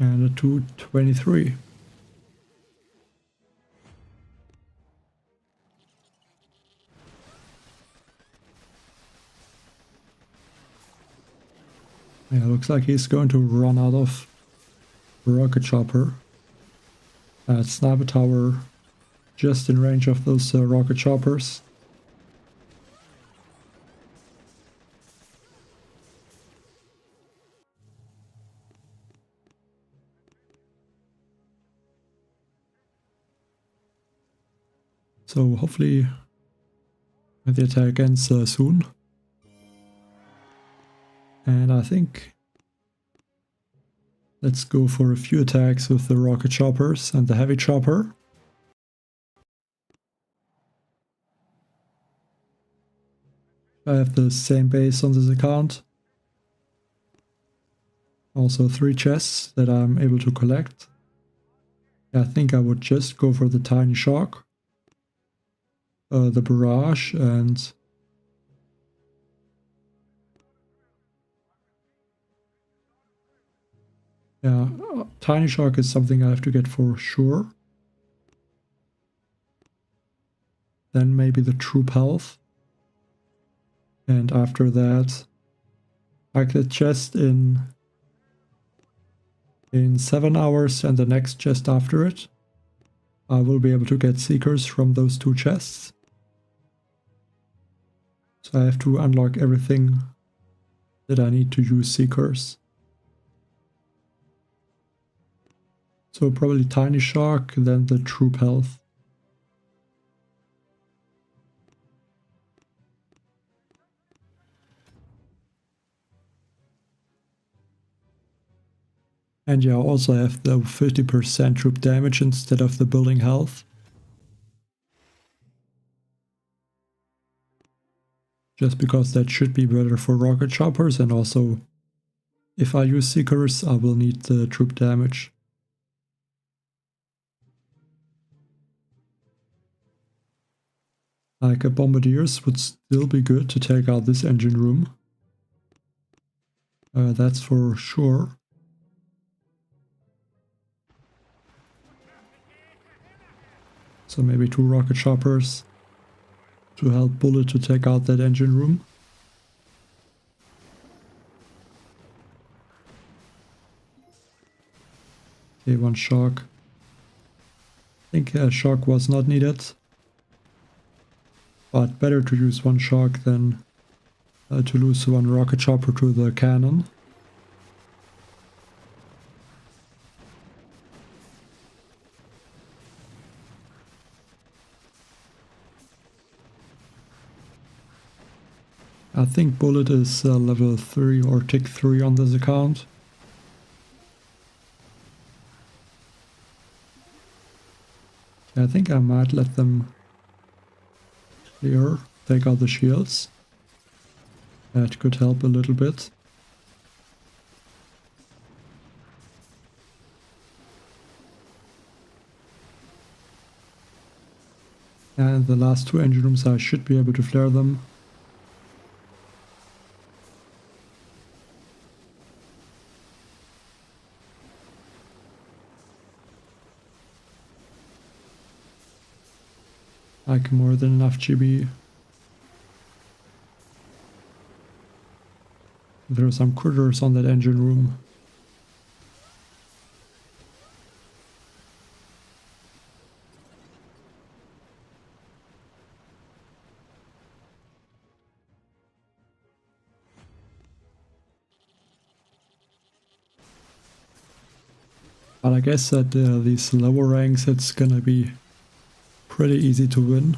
And a 223. Yeah, looks like he's going to run out of rocket chopper. Sniper tower just in range of those rocket choppers. So hopefully the attack ends soon. And I think let's go for a few attacks with the rocket choppers and the heavy chopper. I have the same base on this account. Also 3 chests that I'm able to collect. I think I would just go for the tiny shock, the barrage, and yeah, tiny shock is something I have to get for sure. Then maybe the troop health. And after that, like the chest in 7 hours and the next chest after it, I will be able to get seekers from those 2 chests. So I have to unlock everything that I need to use seekers. So probably tiny shock, then the troop health. And yeah, also have the 50% troop damage instead of the building health. Just because that should be better for rocket choppers, and also if I use seekers I will need the troop damage. Like a bombardiers would still be good to take out this engine room. That's for sure. So maybe 2 rocket choppers to help Bullit to take out that engine room. Okay, 1 shock. I think a shock was not needed. But better to use 1 shock than to lose 1 rocket chopper to the cannon. I think Bullit is level 3 or tick 3 on this account. I think I might let them clear, take out the shields. That could help a little bit. And the last 2 engine rooms, I should be able to flare them. Like more than enough GB. There are some critters on that engine room. But I guess at these lower ranks it's gonna be pretty easy to win.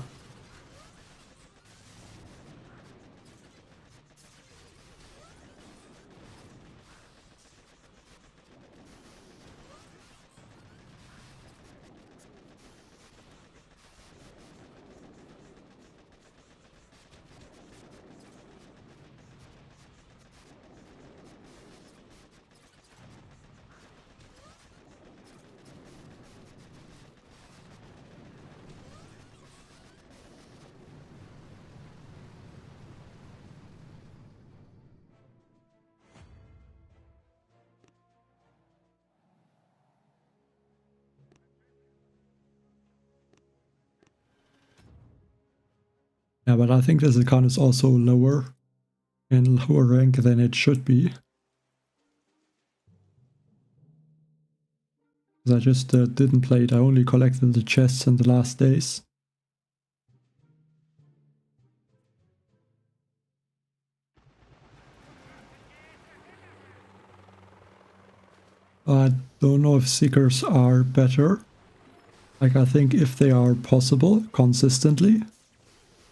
Yeah, but I think this account is also lower, in lower rank than it should be. Because I just didn't play it, I only collected the chests in the last days. I don't know if Seekers are better. Like, I think if they are possible consistently,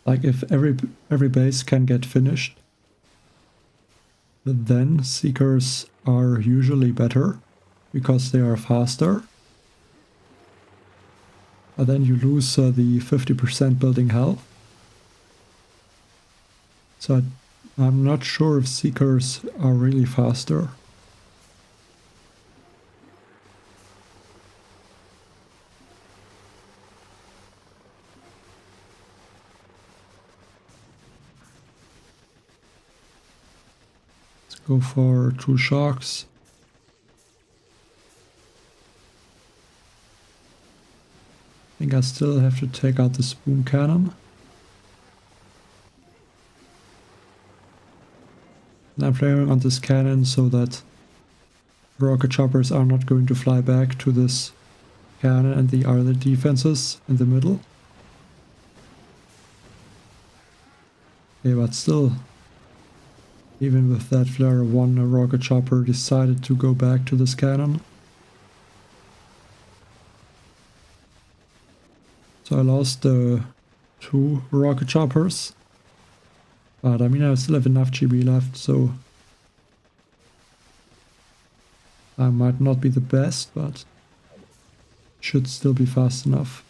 like if every base can get finished, then Seekers are usually better because they are faster. And then you lose the 50% building health. So I'm not sure if Seekers are really faster. Go for 2 shocks. I think I still have to take out the spoon cannon. And I'm flaring on this cannon so that rocket choppers are not going to fly back to this cannon and the other defenses in the middle. Okay, but still, even with that flare, 1 rocket chopper decided to go back to this cannon. So I lost 2 rocket choppers. But I mean, I still have enough GB left, so I might not be the best, but should still be fast enough.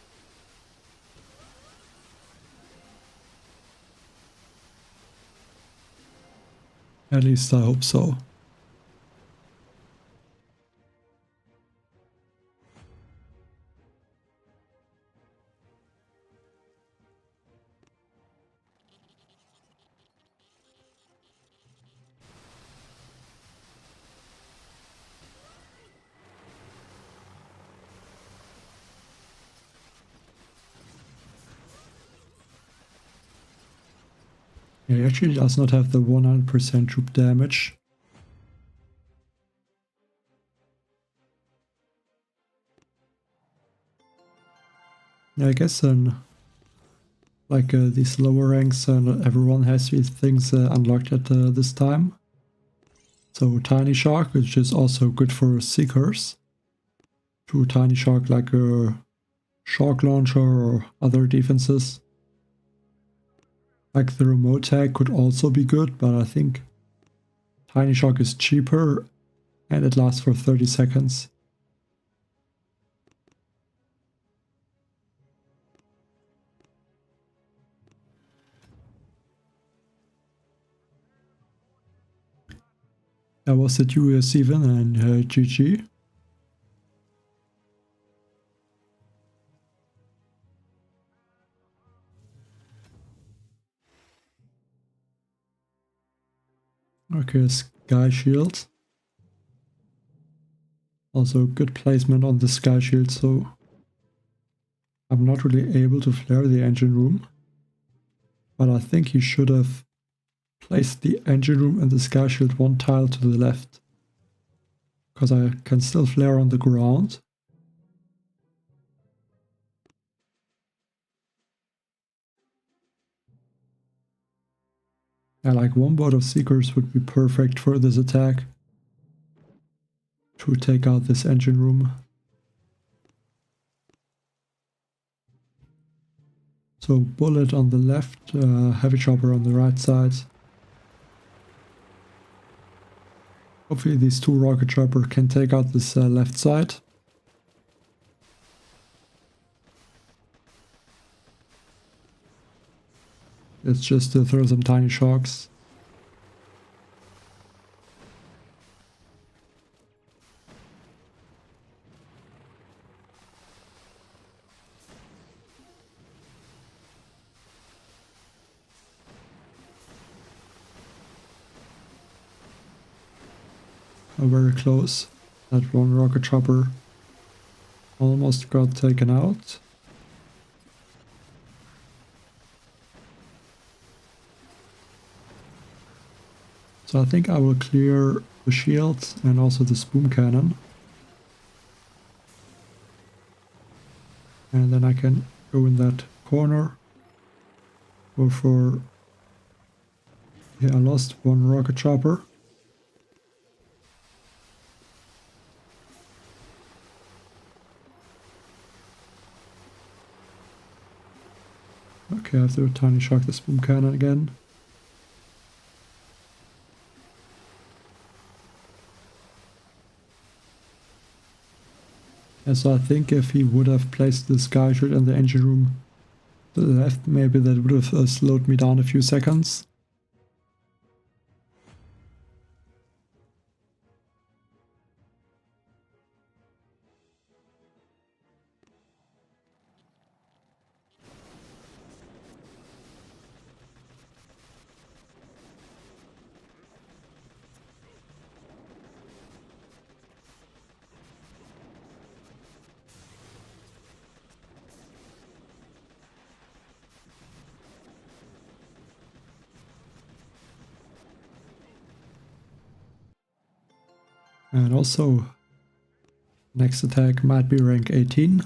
At least I hope so. Yeah, he actually does not have the 100% troop damage. Yeah, I guess like these lower ranks, not everyone has these things unlocked at this time. So Tiny Shark, which is also good for Seekers. To Tiny Shark like a Shark Launcher or other defenses. Like the remote tag could also be good, but I think Tiny Shark is cheaper and it lasts for 30 seconds. That was it, Steven, and GG. Okay, Sky Shield. Also good placement on the Sky Shield, so I'm not really able to flare the engine room. But I think he should have placed the engine room and the Sky Shield one tile to the left. Because I can still flare on the ground. Yeah, like one boat of Seekers would be perfect for this attack. To take out this engine room. So Bullit on the left, Heavy Chopper on the right side. Hopefully these two rocket chopper can take out this left side. Let's just throw some tiny sharks. Very close. That one rocket chopper almost got taken out. So I think I will clear the shield and also the spoon cannon. And then I can go in that corner. Go for... Yeah, I lost one rocket chopper. Okay, I have to tiny shark the spoon cannon again. And so I think if he would have placed the sky shield in the engine room to the left, maybe that would have slowed me down a few seconds. And also, next attack might be rank 18.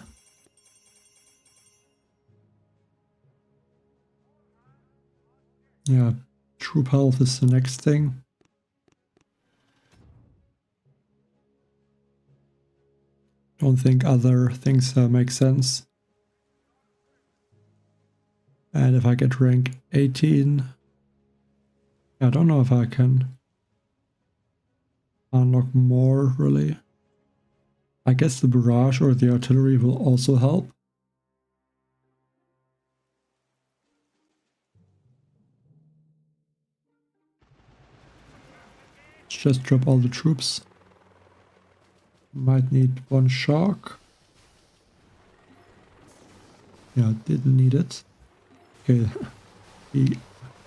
Yeah, troop health is the next thing. Don't think other things make sense. And if I get rank 18, I don't know if I can unlock more, really. I guess the barrage or the artillery will also help. Let's just drop all the troops. Might need one shark. Yeah, didn't need it. Okay, he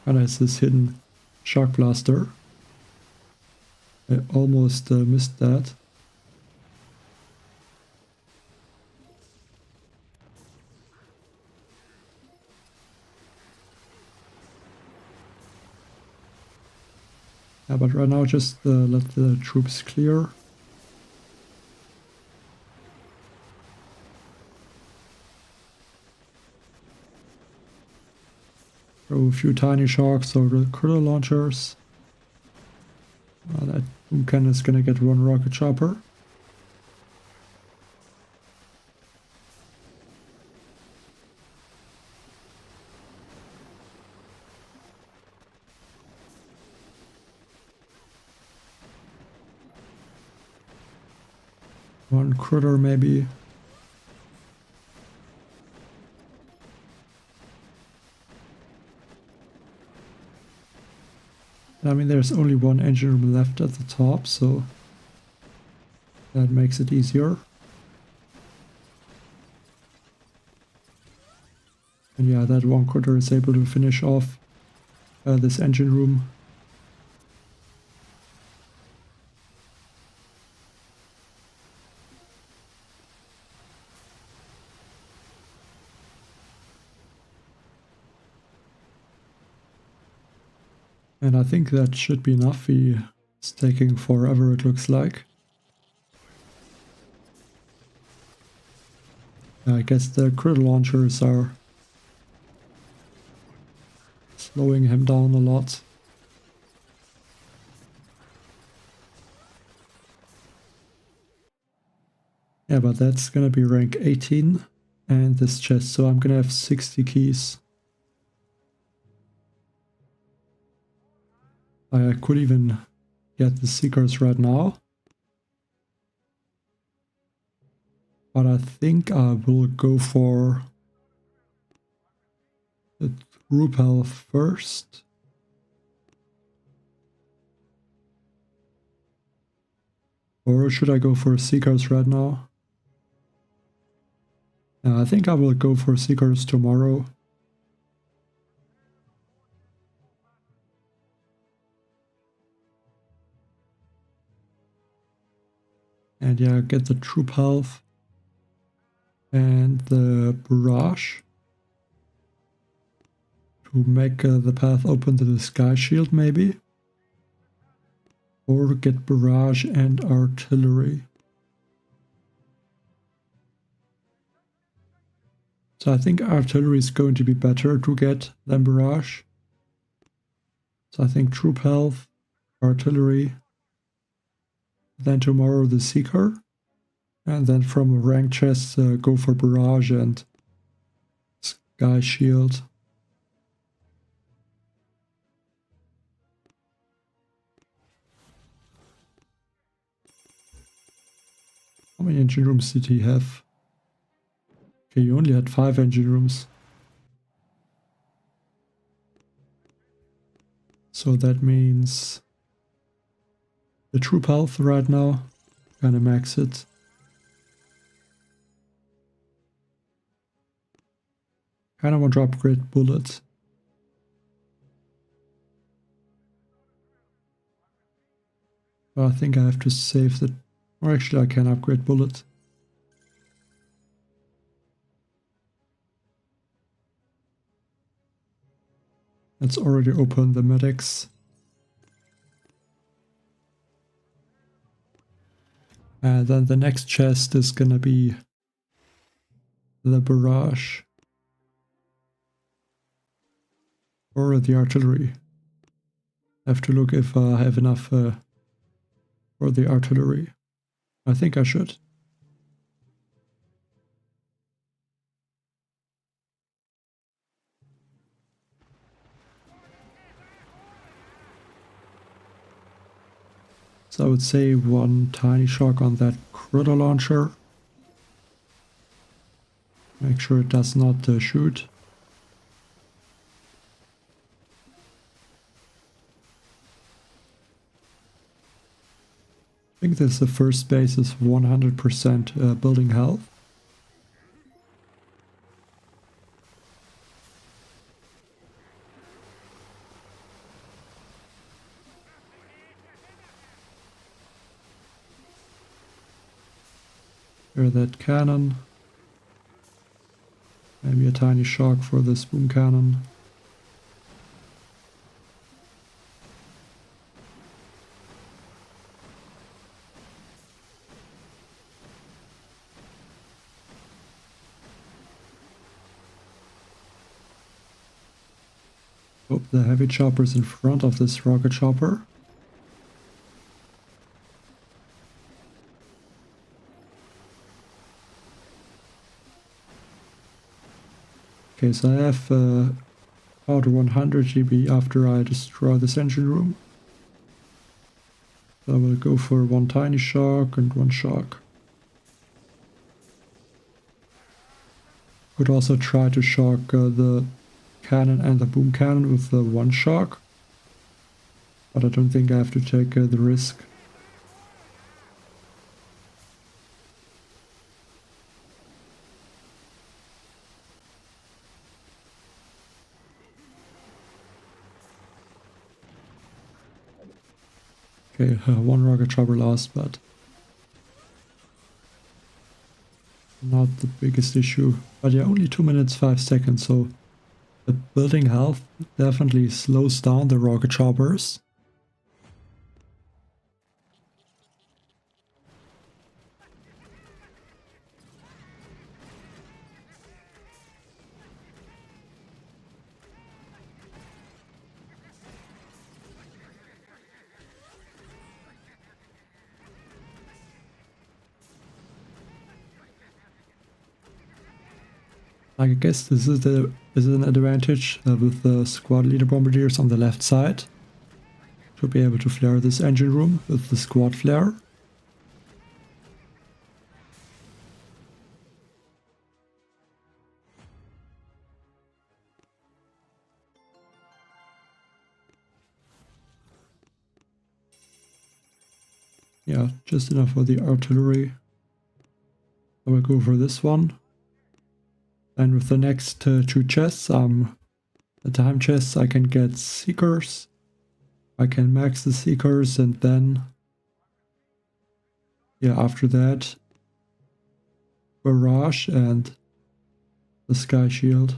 kinda has this hidden shark blaster. I almost missed that. Yeah, but right now just let the troops clear. Throw a few tiny sharks or the critter launchers. That boom cannon is gonna get one rocket chopper. One critter maybe. I mean, there's only one engine room left at the top, so that makes it easier. And yeah, that one critter is able to finish off this engine room. And I think that should be enough. It's taking forever, it looks like. I guess the critter launchers are slowing him down a lot. Yeah, but that's gonna be rank 18 and this chest, so I'm gonna have 60 keys. I could even get the Seekers right now. But I think I will go for the troop health first. Or should I go for Seekers right now? I think I will go for Seekers tomorrow. And yeah, get the troop health and the barrage to make the path open to the sky shield maybe. Or get barrage and artillery. So I think artillery is going to be better to get than barrage. So I think troop health, artillery, then tomorrow the Seeker, and then from a rank chest go for barrage and sky shield. How many engine rooms did he have? Okay, he only had 5 engine rooms. So that means the troop health right now, gonna max it. Kinda want to upgrade Bullit. But I think I have to save the... Or actually I can upgrade Bullit. Let's already open the medics. And then the next chest is gonna be the barrage. Or the artillery. I have to look if I have enough for the artillery. I think I should. So I would say one tiny shock on that critter launcher. Make sure it does not shoot. I think this is the first base is 100% building health. Here that cannon. Maybe a tiny shock for this boom cannon. Hope the heavy chopper is in front of this rocket chopper. Okay, so I have about 100 GB after I destroy this engine room. So I will go for one tiny shock and one shock. Could also try to shock the cannon and the boom cannon with the one shock. But I don't think I have to take the risk. Okay, one rocket chopper lost, but not the biggest issue. But yeah, only 2 minutes 5 seconds, so the building health definitely slows down the rocket choppers. I guess this is an advantage with the squad leader bombardiers on the left side. To be able to flare this engine room with the squad flare. Yeah, just enough for the artillery. I will go for this one. And with the next two chests, the time chests, I can get seekers. I can max the seekers and then, yeah, after that, barrage and the sky shield.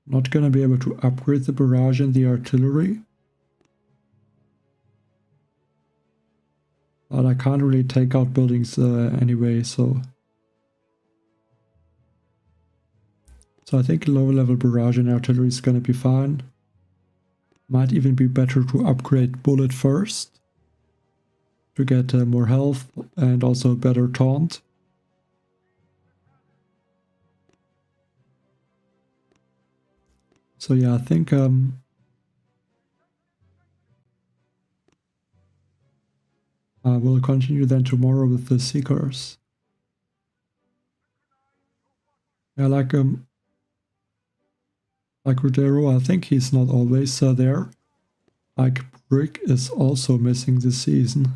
Not gonna be able to upgrade the barrage and the artillery. But I can't really take out buildings anyway, so I think lower level barrage and artillery is gonna be fine. Might even be better to upgrade Bullit first to get more health and also a better taunt. So yeah, I think I will continue then tomorrow with the Seekers. Yeah, like Rodero, I think he's not always there. Like Brick is also missing this season.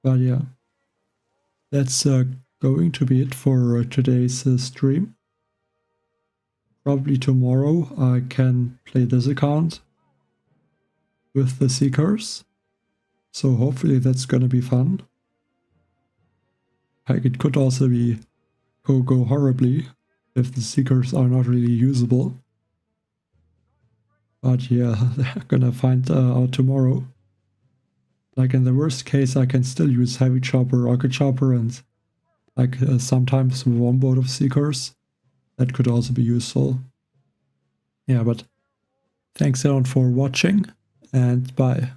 But yeah, that's going to be it for today's stream. Probably tomorrow I can play this account with the Seekers. So hopefully that's gonna be fun. Like it could also be go horribly if the Seekers are not really usable. But yeah, they're gonna find out tomorrow. Like in the worst case, I can still use heavy chopper, rocket chopper, and like sometimes one boat of Seekers. That could also be useful. Yeah, but thanks everyone for watching, and bye.